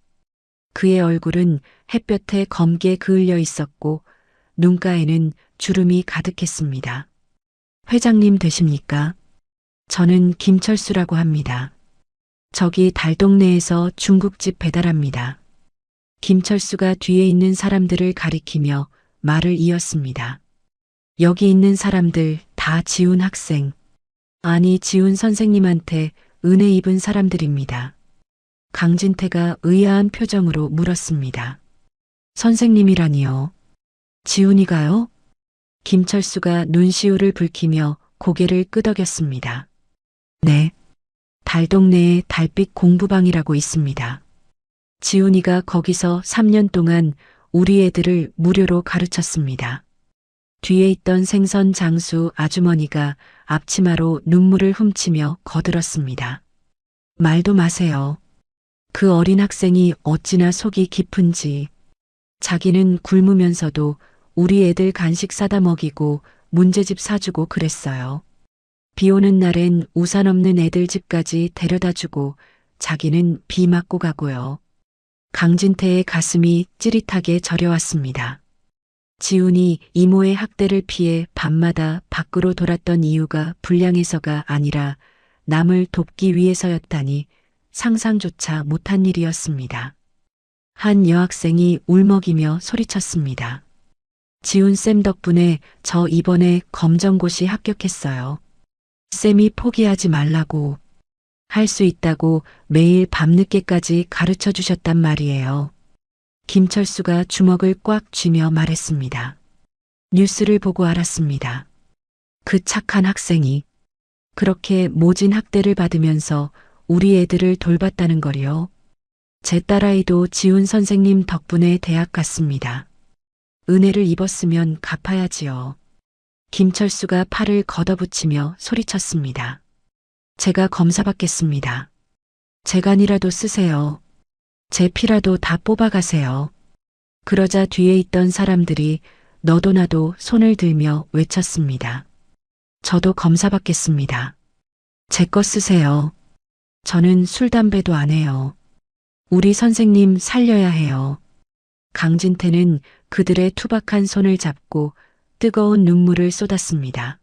그의 얼굴은 햇볕에 검게 그을려 있었고 눈가에는 주름이 가득했습니다. 회장님 되십니까? 저는 김철수라고 합니다. 저기 달동네에서 중국집 배달합니다. 김철수가 뒤에 있는 사람들을 가리키며 말을 이었습니다. 여기 있는 사람들 다 지훈 학생, 아니 지훈 선생님한테 은혜 입은 사람들입니다. 강진태가 의아한 표정으로 물었습니다. 선생님이라니요? 지훈이가요? 김철수가 눈시울을 붉히며 고개를 끄덕였습니다. 네. 달동네에 달빛 공부방이라고 있습니다. 지훈이가 거기서 3년 동안 우리 애들을 무료로 가르쳤습니다. 뒤에 있던 생선 장수 아주머니가 앞치마로 눈물을 훔치며 거들었습니다. 말도 마세요. 그 어린 학생이 어찌나 속이 깊은지. 자기는 굶으면서도 우리 애들 간식 사다 먹이고 문제집 사주고 그랬어요. 비 오는 날엔 우산 없는 애들 집까지 데려다주고 자기는 비 맞고 가고요. 강진태의 가슴이 찌릿하게 저려왔습니다. 지훈이 이모의 학대를 피해 밤마다 밖으로 돌았던 이유가 불량해서가 아니라 남을 돕기 위해서였다니 상상조차 못한 일이었습니다. 한 여학생이 울먹이며 소리쳤습니다. 지훈쌤 덕분에 저 이번에 검정고시 합격했어요. 쌤이 포기하지 말라고, 할 수 있다고 매일 밤늦게까지 가르쳐 주셨단 말이에요. 김철수가 주먹을 꽉 쥐며 말했습니다. 뉴스를 보고 알았습니다. 그 착한 학생이 그렇게 모진 학대를 받으면서 우리 애들을 돌봤다는 거리요. 제 딸아이도 지훈 선생님 덕분에 대학 갔습니다. 은혜를 입었으면 갚아야지요. 김철수가 팔을 걷어붙이며 소리쳤습니다. 제가 검사받겠습니다. 재간이라도 쓰세요. 제 피라도 다 뽑아가세요. 그러자 뒤에 있던 사람들이 너도 나도 손을 들며 외쳤습니다. 저도 검사받겠습니다. 제 거 쓰세요. 저는 술, 담배도 안 해요. 우리 선생님 살려야 해요. 강진태는 그들의 투박한 손을 잡고 뜨거운 눈물을 쏟았습니다.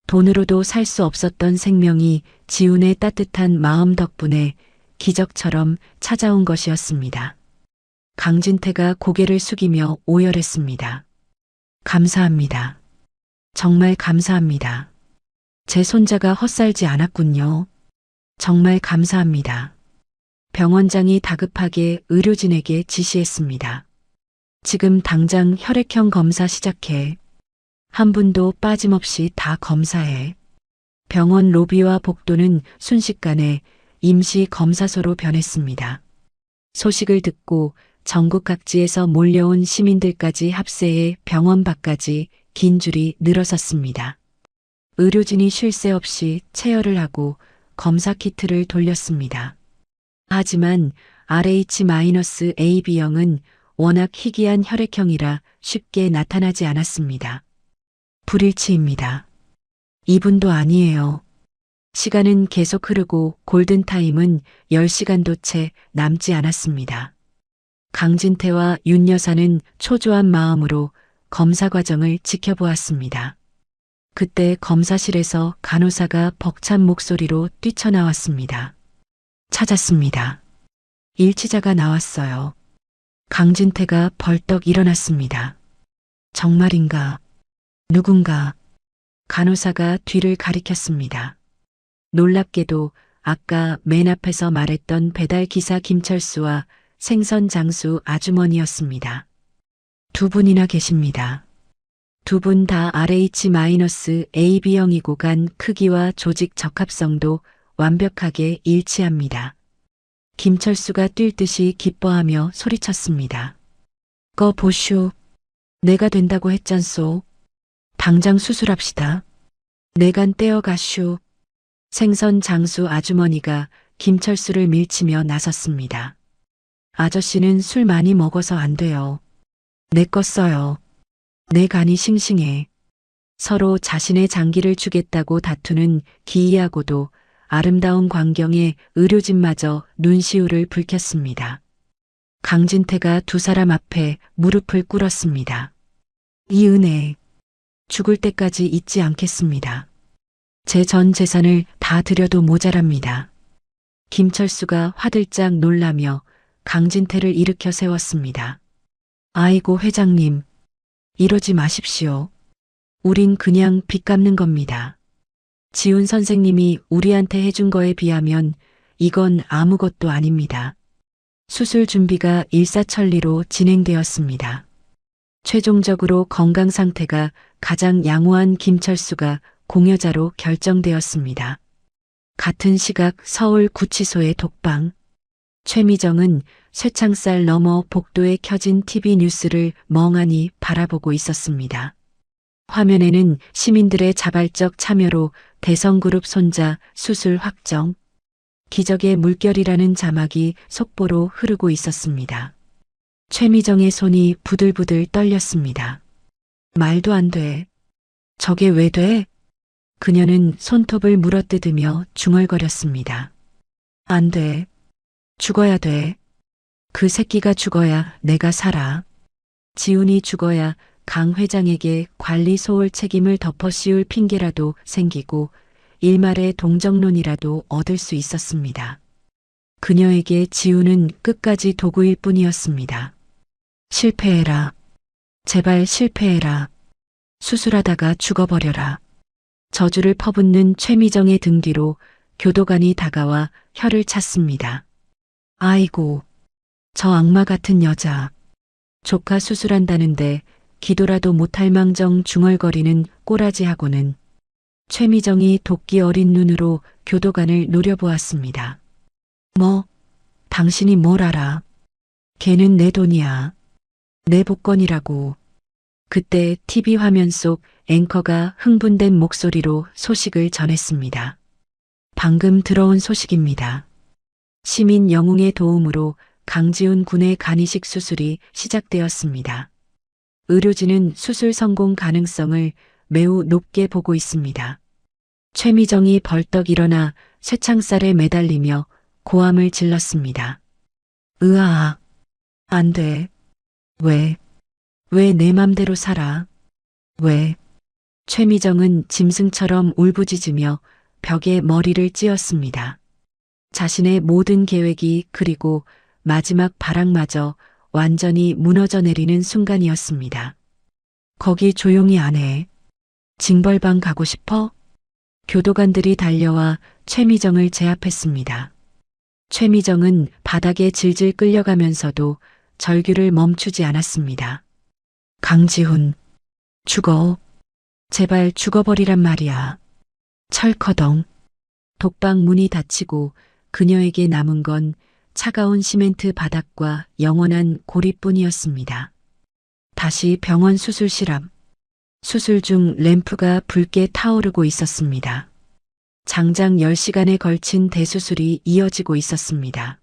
돈으로도 살 수 없었던 생명이 지훈의 따뜻한 마음 덕분에 기적처럼 찾아온 것이었습니다. 강진태가 고개를 숙이며 오열했습니다. 감사합니다. 정말 감사합니다. 제 손자가 헛살지 않았군요. 정말 감사합니다. 병원장이 다급하게 의료진에게 지시했습니다. 지금 당장 혈액형 검사 시작해. 한 분도 빠짐없이 다 검사해. 병원 로비와 복도는 순식간에 임시 검사소로 변했습니다. 소식을 듣고 전국 각지에서 몰려온 시민들까지 합세해 병원 밖까지 긴 줄이 늘어섰습니다. 의료진이 쉴 새 없이 체열을 하고 검사 키트를 돌렸습니다. 하지만 RH-AB형은 워낙 희귀한 혈액형이라 쉽게 나타나지 않았습니다. 불일치입니다. 이분도 아니에요. 시간은 계속 흐르고 골든타임은 10시간도 채 남지 않았습니다. 강진태와 윤 여사는 초조한 마음으로 검사 과정을 지켜보았습니다. 그때 검사실에서 간호사가 벅찬 목소리로 뛰쳐나왔습니다. 찾았습니다. 일치자가 나왔어요. 강진태가 벌떡 일어났습니다. 정말인가? 누군가? 간호사가 뒤를 가리켰습니다. 놀랍게도 아까 맨 앞에서 말했던 배달기사 김철수와 생선 장수 아주머니였습니다. 두 분이나 계십니다. 두 분 다 RH-AB형이고 간 크기와 조직 적합성도 완벽하게 일치합니다. 김철수가 뛸 듯이 기뻐하며 소리쳤습니다. 거 보슈. 내가 된다고 했잖소. 당장 수술합시다. 내간 떼어가슈. 생선 장수 아주머니가 김철수를 밀치며 나섰습니다. 아저씨는 술 많이 먹어서 안 돼요. 내 거 써요. 내 간이 싱싱해. 서로 자신의 장기를 주겠다고 다투는 기이하고도 아름다운 광경에 의료진마저 눈시울을 붉혔습니다. 강진태가 두 사람 앞에 무릎을 꿇었습니다. 이 은혜, 죽을 때까지 잊지 않겠습니다. 제 전 재산을 다 드려도 모자랍니다. 김철수가 화들짝 놀라며 강진태를 일으켜 세웠습니다. 아이고 회장님, 이러지 마십시오. 우린 그냥 빚 갚는 겁니다. 지훈 선생님이 우리한테 해준 거에 비하면 이건 아무것도 아닙니다. 수술 준비가 일사천리로 진행되었습니다. 최종적으로 건강 상태가 가장 양호한 김철수가 공여자로 결정되었습니다. 같은 시각 서울 구치소의 독방. 최미정은 쇠창살 너머 복도에 켜진 TV 뉴스를 멍하니 바라보고 있었습니다. 화면에는 시민들의 자발적 참여로 대성그룹 손자 수술 확정, 기적의 물결이라는 자막이 속보로 흐르고 있었습니다. 최미정의 손이 부들부들 떨렸습니다. 말도 안 돼. 저게 왜 돼? 그녀는 손톱을 물어뜯으며 중얼거렸습니다. 안 돼. 죽어야 돼. 그 새끼가 죽어야 내가 살아. 지훈이 죽어야 강 회장에게 관리 소홀 책임을 덮어씌울 핑계라도 생기고 일말의 동정론이라도 얻을 수 있었습니다. 그녀에게 지우는 끝까지 도구일 뿐이었습니다. 실패해라. 제발 실패해라. 수술하다가 죽어버려라. 저주를 퍼붓는 최미정의 등 뒤로 교도관이 다가와 혀를 찼습니다. 아이고, 저 악마 같은 여자. 조카 수술한다는데 기도라도 못할 망정 중얼거리는 꼬라지하고는 최미정이 도끼 어린 눈으로 교도관을 노려보았습니다. 뭐, 당신이 뭘 알아? 걔는 내 돈이야. 내 복권이라고. 그때 TV 화면 속 앵커가 흥분된 목소리로 소식을 전했습니다. 방금 들어온 소식입니다. 시민 영웅의 도움으로 강지훈 군의 간이식 수술이 시작되었습니다. 의료진은 수술 성공 가능성을 매우 높게 보고 있습니다. 최미정이 벌떡 일어나 쇠창살에 매달리며 고함을 질렀습니다. 으아, 안 돼. 왜 내 맘대로 살아? 왜? 최미정은 짐승처럼 울부짖으며 벽에 머리를 찧었습니다. 자신의 모든 계획이 그리고 마지막 발악마저 완전히 무너져 내리는 순간이었습니다. 거기 조용히 안 해. 징벌방 가고 싶어? 교도관들이 달려와 최미정을 제압했습니다. 최미정은 바닥에 질질 끌려가면서도 절규를 멈추지 않았습니다. 강지훈, 죽어. 제발 죽어버리란 말이야. 철커덩. 독방 문이 닫히고 그녀에게 남은 건 차가운 시멘트 바닥과 영원한 고립뿐이었습니다. 다시 병원 수술실 앞. 수술 중 램프가 붉게 타오르고 있었습니다. 장장 10시간에 걸친 대수술이 이어지고 있었습니다.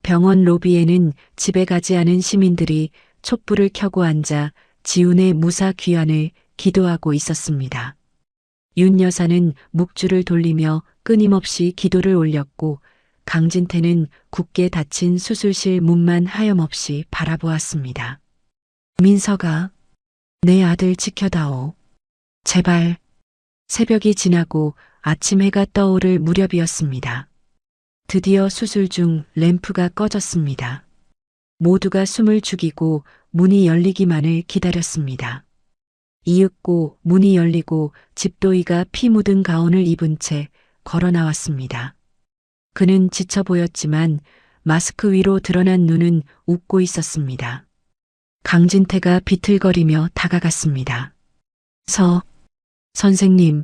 병원 로비에는 집에 가지 않은 시민들이 촛불을 켜고 앉아 지훈의 무사 귀환을 기도하고 있었습니다. 윤 여사는 묵주를 돌리며 끊임없이 기도를 올렸고 강진태는 굳게 닫힌 수술실 문만 하염없이 바라보았습니다. 민서가 내 아들 지켜다오. 제발. 새벽이 지나고 아침 해가 떠오를 무렵이었습니다. 드디어 수술 중 램프가 꺼졌습니다. 모두가 숨을 죽이고 문이 열리기만을 기다렸습니다. 이윽고 문이 열리고 집도이가 피 묻은 가운을 입은 채 걸어 나왔습니다. 그는 지쳐 보였지만 마스크 위로 드러난 눈은 웃고 있었습니다. 강진태가 비틀거리며 다가갔습니다. 선생님.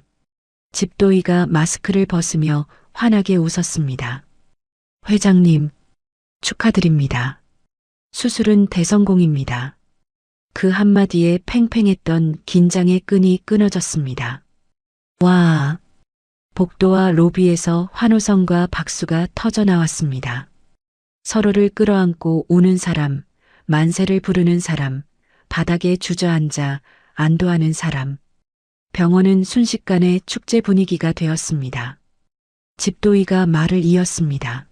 집도이가 마스크를 벗으며 환하게 웃었습니다. 회장님, 축하드립니다. 수술은 대성공입니다. 그 한마디에 팽팽했던 긴장의 끈이 끊어졌습니다. 와! 복도와 로비에서 환호성과 박수가 터져 나왔습니다. 서로를 끌어안고 우는 사람, 만세를 부르는 사람, 바닥에 주저앉아 안도하는 사람. 병원은 순식간에 축제 분위기가 되었습니다. 집도이가 말을 이었습니다.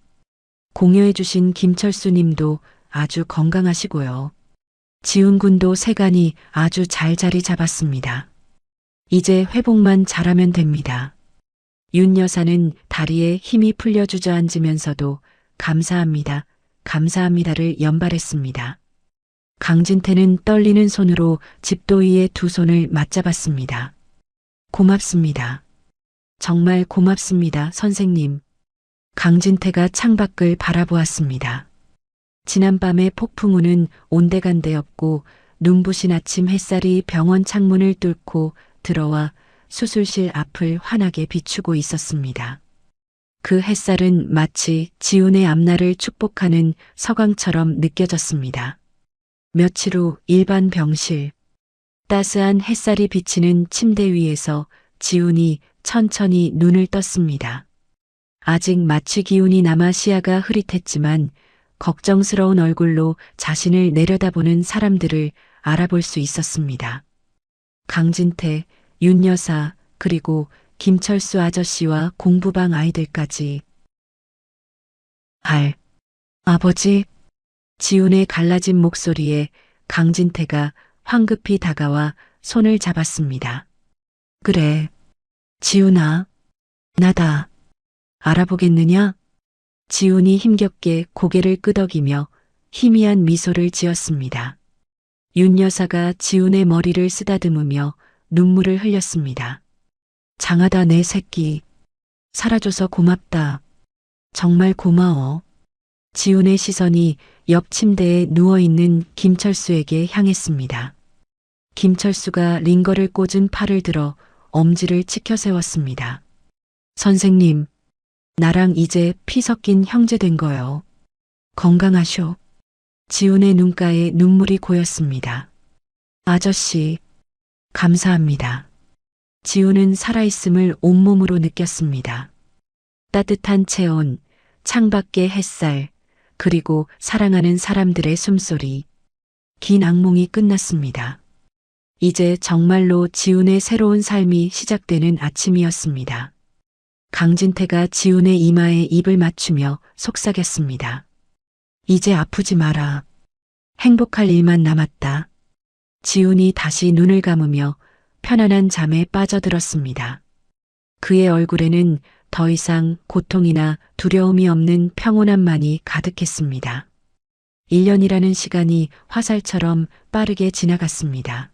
공여해 주신 김철수 님도 아주 건강하시고요. 지훈 군도 세간이 아주 잘 자리 잡았습니다. 이제 회복만 잘하면 됩니다. 윤 여사는 다리에 힘이 풀려 주저앉으면서도 감사합니다. 감사합니다를 연발했습니다. 강진태는 떨리는 손으로 집도이의 두 손을 맞잡았습니다. 고맙습니다. 정말 고맙습니다, 선생님. 강진태가 창밖을 바라보았습니다. 지난밤의 폭풍우는 온데간데없고 눈부신 아침 햇살이 병원 창문을 뚫고 들어와 수술실 앞을 환하게 비추고 있었습니다. 그 햇살은 마치 지훈의 앞날을 축복하는 서광처럼 느껴졌습니다. 며칠 후 일반 병실. 따스한 햇살이 비치는 침대 위에서 지훈이 천천히 눈을 떴습니다. 아직 마취 기운이 남아 시야가 흐릿했지만 걱정스러운 얼굴로 자신을 내려다보는 사람들을 알아볼 수 있었습니다. 강진태, 윤 여사, 그리고 김철수 아저씨와 공부방 아이들까지. 아버지? 지훈의 갈라진 목소리에 강진태가 황급히 다가와 손을 잡았습니다. 그래, 지훈아, 나다. 알아보겠느냐? 지훈이 힘겹게 고개를 끄덕이며 희미한 미소를 지었습니다. 윤 여사가 지훈의 머리를 쓰다듬으며 눈물을 흘렸습니다. 장하다 내 새끼. 살아줘서 고맙다. 정말 고마워. 지훈의 시선이 옆 침대에 누워있는 김철수에게 향했습니다. 김철수가 링거를 꽂은 팔을 들어 엄지를 치켜 세웠습니다. 선생님, 나랑 이제 피 섞인 형제 된 거요. 건강하쇼. 지훈의 눈가에 눈물이 고였습니다. 아저씨, 감사합니다. 지훈은 살아있음을 온몸으로 느꼈습니다. 따뜻한 체온, 창밖의 햇살, 그리고 사랑하는 사람들의 숨소리. 긴 악몽이 끝났습니다. 이제 정말로 지훈의 새로운 삶이 시작되는 아침이었습니다. 강진태가 지훈의 이마에 입을 맞추며 속삭였습니다. 이제 아프지 마라. 행복할 일만 남았다. 지훈이 다시 눈을 감으며 편안한 잠에 빠져들었습니다. 그의 얼굴에는 더 이상 고통이나 두려움이 없는 평온함만이 가득했습니다. 1년이라는 시간이 화살처럼 빠르게 지나갔습니다.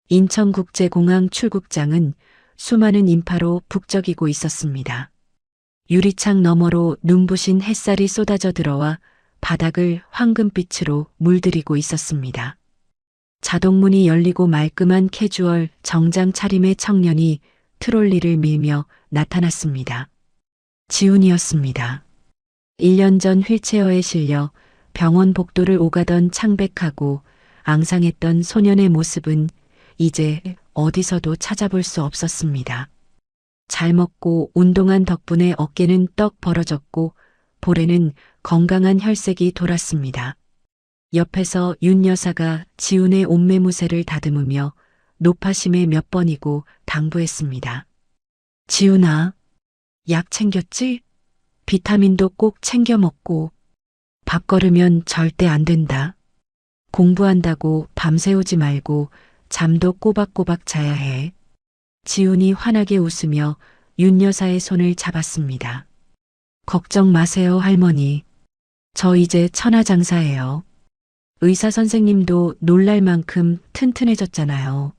인천국제공항 출국장은 수많은 인파로 북적이고 있었습니다. 유리창 너머로 눈부신 햇살이 쏟아져 들어와 바닥을 황금빛으로 물들이고 있었습니다. 자동문이 열리고 말끔한 캐주얼 정장 차림의 청년이 트롤리를 밀며 나타났습니다. 지훈이었습니다. 1년 전 휠체어에 실려 병원 복도를 오가던 창백하고 앙상했던 소년의 모습은 이제 어디서도 찾아볼 수 없었습니다. 잘 먹고 운동한 덕분에 어깨는 떡 벌어졌고 볼에는 건강한 혈색이 돌았습니다. 옆에서 윤 여사가 지훈의 옷매무새를 다듬으며 노파심에 몇 번이고 당부했습니다. 지훈아, 약 챙겼지? 비타민도 꼭 챙겨 먹고 밥 거르면 절대 안 된다. 공부한다고 밤새우지 말고 잠도 꼬박꼬박 자야 해. 지훈이 환하게 웃으며 윤 여사의 손을 잡았습니다. 걱정 마세요, 할머니. 저 이제 천하장사예요. 의사 선생님도 놀랄 만큼 튼튼해졌잖아요.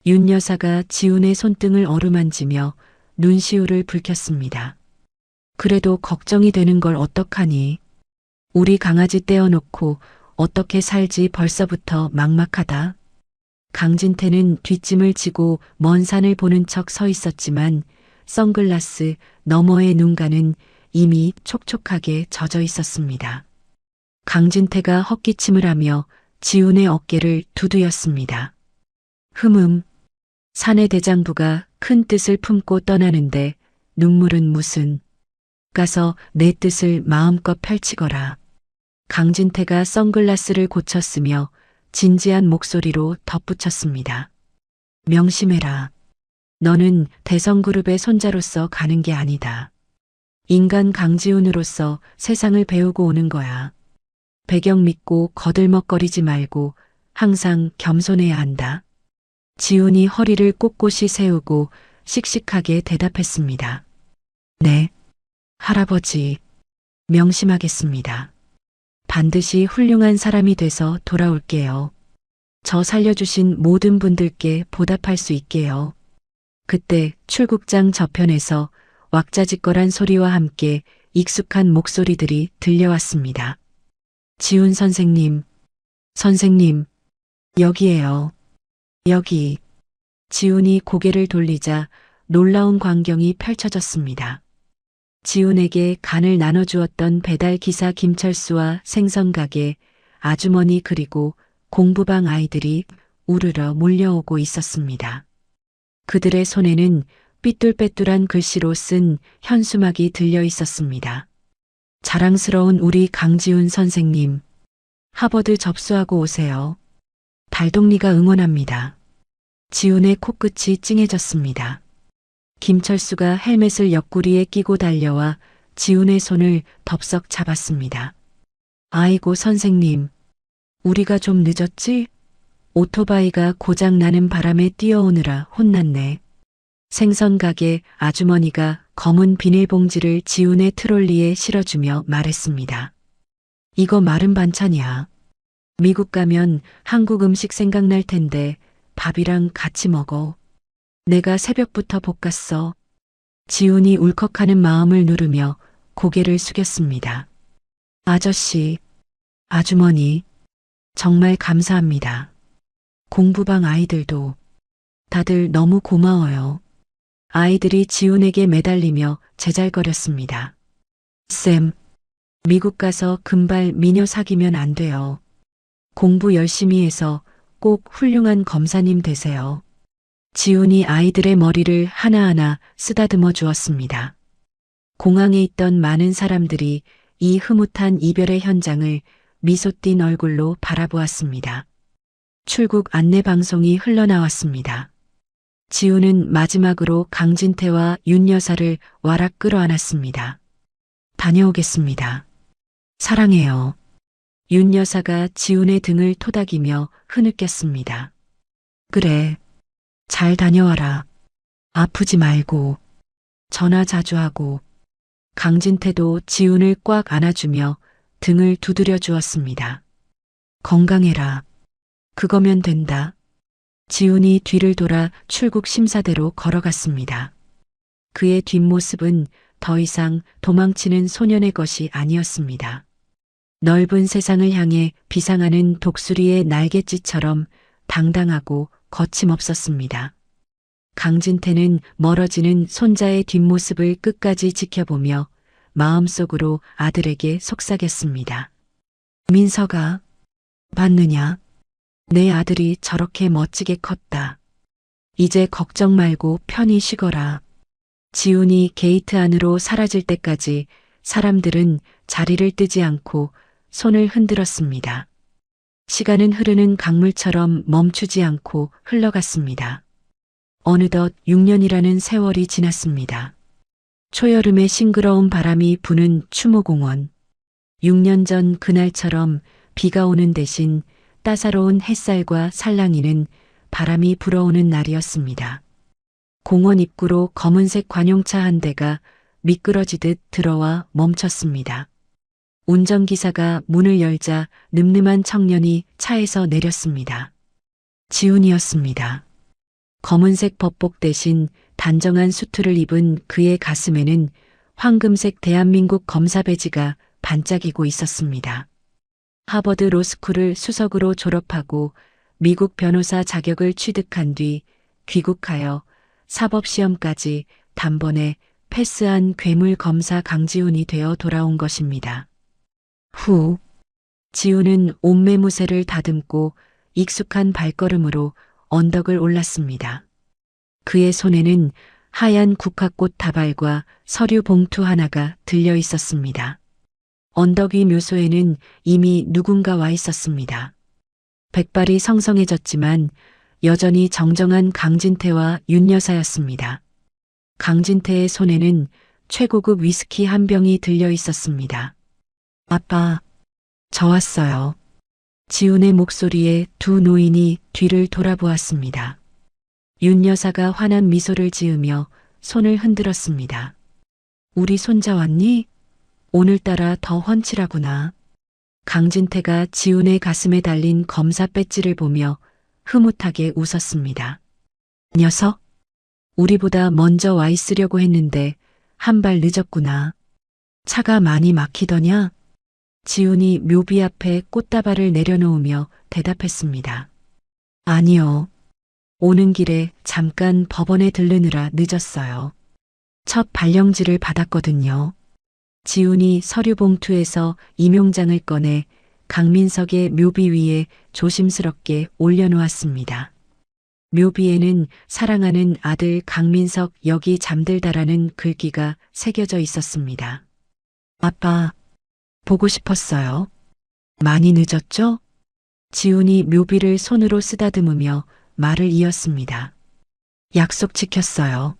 윤 여사가 지훈의 손등을 어루만지며 눈시울을 붉혔습니다. 그래도 걱정이 되는 걸 어떡하니? 우리 강아지 떼어놓고 어떻게 살지 벌써부터 막막하다. 강진태는 뒷짐을 지고 먼 산을 보는 척 서 있었지만 선글라스 너머의 눈가는 이미 촉촉하게 젖어 있었습니다. 강진태가 헛기침을 하며 지훈의 어깨를 두드렸습니다. 사내 대장부가 큰 뜻을 품고 떠나는데 눈물은 무슨. 가서 내 뜻을 마음껏 펼치거라. 강진태가 선글라스를 고쳤으며 진지한 목소리로 덧붙였습니다. 명심해라. 너는 대성그룹의 손자로서 가는 게 아니다. 인간 강지훈으로서 세상을 배우고 오는 거야. 배경 믿고 거들먹거리지 말고 항상 겸손해야 한다. 지훈이 허리를 꼿꼿이 세우고 씩씩하게 대답했습니다. 네, 할아버지, 명심하겠습니다. 반드시 훌륭한 사람이 돼서 돌아올게요. 저 살려주신 모든 분들께 보답할 수 있게요. 그때 출국장 저편에서 왁자지껄한 소리와 함께 익숙한 목소리들이 들려왔습니다. 지훈 선생님, 여기에요. 여기. 지훈이 고개를 돌리자 놀라운 광경이 펼쳐졌습니다. 지훈에게 간을 나눠주었던 배달기사 김철수와 생선가게, 아주머니 그리고 공부방 아이들이 우르르 몰려오고 있었습니다. 그들의 손에는 삐뚤빼뚤한 글씨로 쓴 현수막이 들려 있었습니다. 자랑스러운 우리 강지훈 선생님, 하버드 접수하고 오세요. 달동리가 응원합니다. 지훈의 코끝이 찡해졌습니다. 김철수가 헬멧을 옆구리에 끼고 달려와 지훈의 손을 덥석 잡았습니다. 아이고 선생님, 우리가 좀 늦었지? 오토바이가 고장 나는 바람에 뛰어오느라 혼났네. 생선가게 아주머니가 검은 비닐봉지를 지훈의 트롤리에 실어주며 말했습니다. 이거 마른 반찬이야. 미국 가면 한국 음식 생각날 텐데 밥이랑 같이 먹어. 내가 새벽부터 볶았어. 지훈이 울컥하는 마음을 누르며 고개를 숙였습니다. 아저씨, 아주머니, 정말 감사합니다. 공부방 아이들도 다들 너무 고마워요. 아이들이 지훈에게 매달리며 제잘거렸습니다. 쌤, 미국 가서 금발 미녀 사귀면 안 돼요. 공부 열심히 해서 꼭 훌륭한 검사님 되세요. 지훈이 아이들의 머리를 하나하나 쓰다듬어 주었습니다. 공항에 있던 많은 사람들이 이 흐뭇한 이별의 현장을 미소 띤 얼굴로 바라보았습니다. 출국 안내 방송이 흘러나왔습니다. 지훈은 마지막으로 강진태와 윤 여사를 와락 끌어안았습니다. 다녀오겠습니다. 사랑해요. 윤 여사가 지훈의 등을 토닥이며 흐느꼈습니다. 그래, 잘 다녀와라. 아프지 말고. 전화 자주 하고. 강진태도 지훈을 꽉 안아주며 등을 두드려 주었습니다. 건강해라. 그거면 된다. 지훈이 뒤를 돌아 출국 심사대로 걸어갔습니다. 그의 뒷모습은 더 이상 도망치는 소년의 것이 아니었습니다. 넓은 세상을 향해 비상하는 독수리의 날갯짓처럼 당당하고 거침없었습니다. 강진태는 멀어지는 손자의 뒷모습을 끝까지 지켜보며 마음속으로 아들에게 속삭였습니다. 민서가, 봤느냐? 내 아들이 저렇게 멋지게 컸다. 이제 걱정 말고 편히 쉬거라. 지훈이 게이트 안으로 사라질 때까지 사람들은 자리를 뜨지 않고 손을 흔들었습니다. 시간은 흐르는 강물처럼 멈추지 않고 흘러갔습니다. 어느덧 6년이라는 세월이 지났습니다. 초여름의 싱그러운 바람이 부는 추모공원. 6년 전 그날처럼 비가 오는 대신 따사로운 햇살과 살랑이는 바람이 불어오는 날이었습니다. 공원 입구로 검은색 관용차 한 대가 미끄러지듯 들어와 멈췄습니다. 운전기사가 문을 열자 늠름한 청년이 차에서 내렸습니다. 지훈이었습니다. 검은색 법복 대신 단정한 수트를 입은 그의 가슴에는 황금색 대한민국 검사 배지가 반짝이고 있었습니다. 하버드 로스쿨을 수석으로 졸업하고 미국 변호사 자격을 취득한 뒤 귀국하여 사법시험까지 단번에 패스한 괴물 검사 강지훈이 되어 돌아온 것입니다. 후, 지훈은 옷매무새를 다듬고 익숙한 발걸음으로 언덕을 올랐습니다. 그의 손에는 하얀 국화꽃 다발과 서류 봉투 하나가 들려 있었습니다. 언덕 위 묘소에는 이미 누군가 와 있었습니다. 백발이 성성해졌지만 여전히 정정한 강진태와 윤 여사였습니다. 강진태의 손에는 최고급 위스키 한 병이 들려 있었습니다. 아빠, 저 왔어요. 지훈의 목소리에 두 노인이 뒤를 돌아보았습니다. 윤 여사가 환한 미소를 지으며 손을 흔들었습니다. 우리 손자 왔니? 오늘따라 더 훤칠하구나. 강진태가 지훈의 가슴에 달린 검사 배지를 보며 흐뭇하게 웃었습니다. 녀석, 우리보다 먼저 와 있으려고 했는데 한 발 늦었구나. 차가 많이 막히더냐? 지훈이 묘비 앞에 꽃다발을 내려놓으며 대답했습니다. 아니요. 오는 길에 잠깐 법원에 들르느라 늦었어요. 첫 발령지를 받았거든요. 지훈이 서류 봉투에서 임용장을 꺼내 강민석의 묘비 위에 조심스럽게 올려놓았습니다. 묘비에는 사랑하는 아들 강민석 여기 잠들다라는 글귀가 새겨져 있었습니다. 아빠, 보고 싶었어요. 많이 늦었죠? 지훈이 묘비를 손으로 쓰다듬으며 말을 이었습니다. 약속 지켰어요.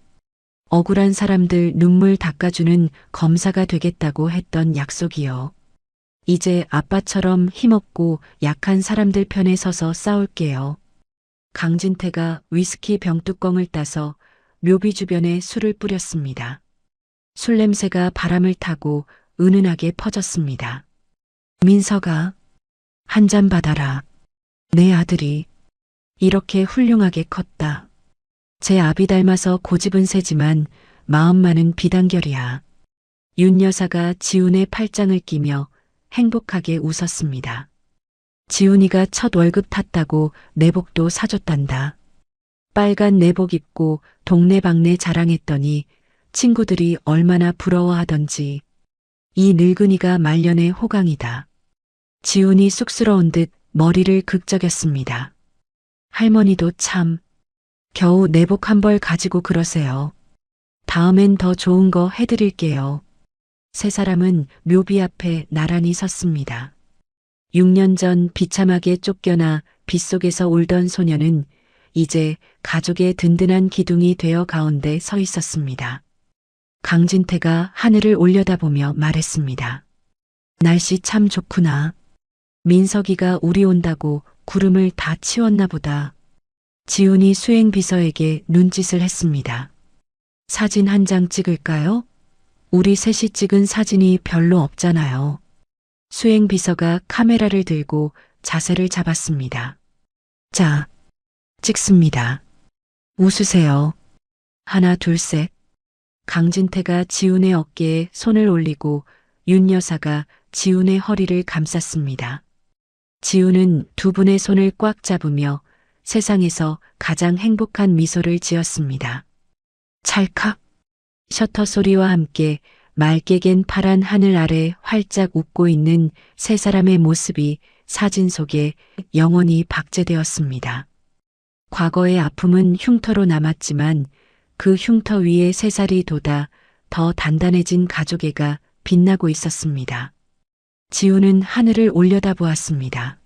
억울한 사람들 눈물 닦아주는 검사가 되겠다고 했던 약속이요. 이제 아빠처럼 힘없고 약한 사람들 편에 서서 싸울게요. 강진태가 위스키 병뚜껑을 따서 묘비 주변에 술을 뿌렸습니다. 술 냄새가 바람을 타고 은은하게 퍼졌습니다. 민서가, 한 잔 받아라. 내 아들이 이렇게 훌륭하게 컸다. 제 아비 닮아서 고집은 세지만 마음만은 비단결이야. 윤 여사가 지훈의 팔짱을 끼며 행복하게 웃었습니다. 지훈이가 첫 월급 탔다고 내복도 사줬단다. 빨간 내복 입고 동네방네 자랑했더니 친구들이 얼마나 부러워하던지. 이 늙은이가 말년의 호강이다. 지훈이 쑥스러운 듯 머리를 극적였습니다. 할머니도 참, 겨우 내복 한 벌 가지고 그러세요. 다음엔 더 좋은 거 해드릴게요. 세 사람은 묘비 앞에 나란히 섰습니다. 6년 전 비참하게 쫓겨나 빗속에서 울던 소녀는 이제 가족의 든든한 기둥이 되어 가운데 서 있었습니다. 강진태가 하늘을 올려다보며 말했습니다. 날씨 참 좋구나. 민석이가 우리 온다고 구름을 다 치웠나 보다. 지훈이 수행비서에게 눈짓을 했습니다. 사진 한 장 찍을까요? 우리 셋이 찍은 사진이 별로 없잖아요. 수행비서가 카메라를 들고 자세를 잡았습니다. 자, 찍습니다. 웃으세요. 하나, 둘, 셋. 강진태가 지훈의 어깨에 손을 올리고 윤 여사가 지훈의 허리를 감쌌습니다. 지훈은 두 분의 손을 꽉 잡으며 세상에서 가장 행복한 미소를 지었습니다. 찰칵. 셔터 소리와 함께 맑게 갠 파란 하늘 아래 활짝 웃고 있는 세 사람의 모습이 사진 속에 영원히 박제되었습니다. 과거의 아픔은 흉터로 남았지만 그 흉터 위에 새살이 돋아 더 단단해진 가족애가 빛나고 있었습니다. 지훈은 하늘을 올려다보았습니다.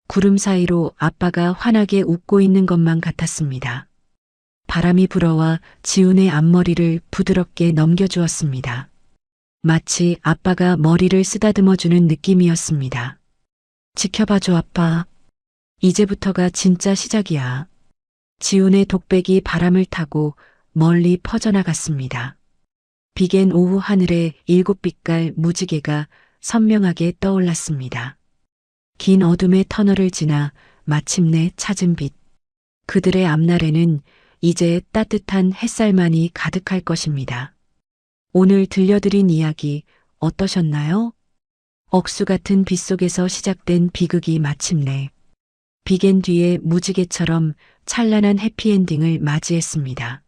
구름 사이로 아빠가 환하게 웃고 있는 것만 같았습니다. 바람이 불어와 지훈의 앞머리를 부드럽게 넘겨주었습니다. 마치 아빠가 머리를 쓰다듬어주는 느낌이었습니다. 지켜봐줘 아빠. 이제부터가 진짜 시작이야. 지훈의 독백이 바람을 타고 멀리 퍼져나갔습니다. 비갠 오후 하늘에 7빛깔 무지개가 선명하게 떠올랐습니다. 긴 어둠의 터널을 지나 마침내 찾은 빛. 그들의 앞날에는 이제 따뜻한 햇살만이 가득할 것입니다. 오늘 들려드린 이야기 어떠셨나요? 억수 같은 빛 속에서 시작된 비극이 마침내 비갠 뒤에 무지개처럼 찬란한 해피엔딩을 맞이했습니다.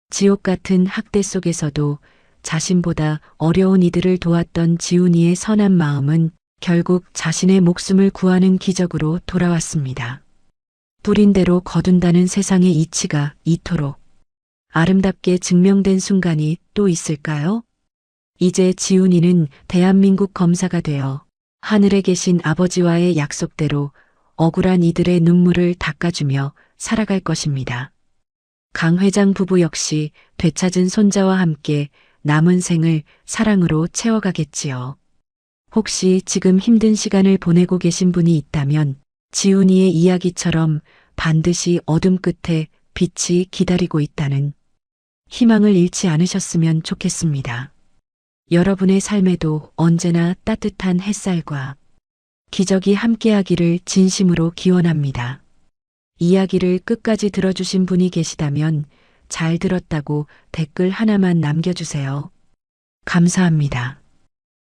지옥 같은 학대 속에서도 자신보다 어려운 이들을 도왔던 지훈이의 선한 마음은 결국 자신의 목숨을 구하는 기적으로 돌아왔습니다. 뿌린 대로 거둔다는 세상의 이치가 이토록 아름답게 증명된 순간이 또 있을까요? 이제 지훈이는 대한민국 검사가 되어 하늘에 계신 아버지와의 약속대로 억울한 이들의 눈물을 닦아주며 살아갈 것입니다. 강 회장 부부 역시 되찾은 손자와 함께 남은 생을 사랑으로 채워가겠지요. 혹시 지금 힘든 시간을 보내고 계신 분이 있다면 지훈이의 이야기처럼 반드시 어둠 끝에 빛이 기다리고 있다는 희망을 잃지 않으셨으면 좋겠습니다. 여러분의 삶에도 언제나 따뜻한 햇살과 기적이 함께하기를 진심으로 기원합니다. 이야기를 끝까지 들어주신 분이 계시다면 잘 들었다고 댓글 하나만 남겨주세요. 감사합니다.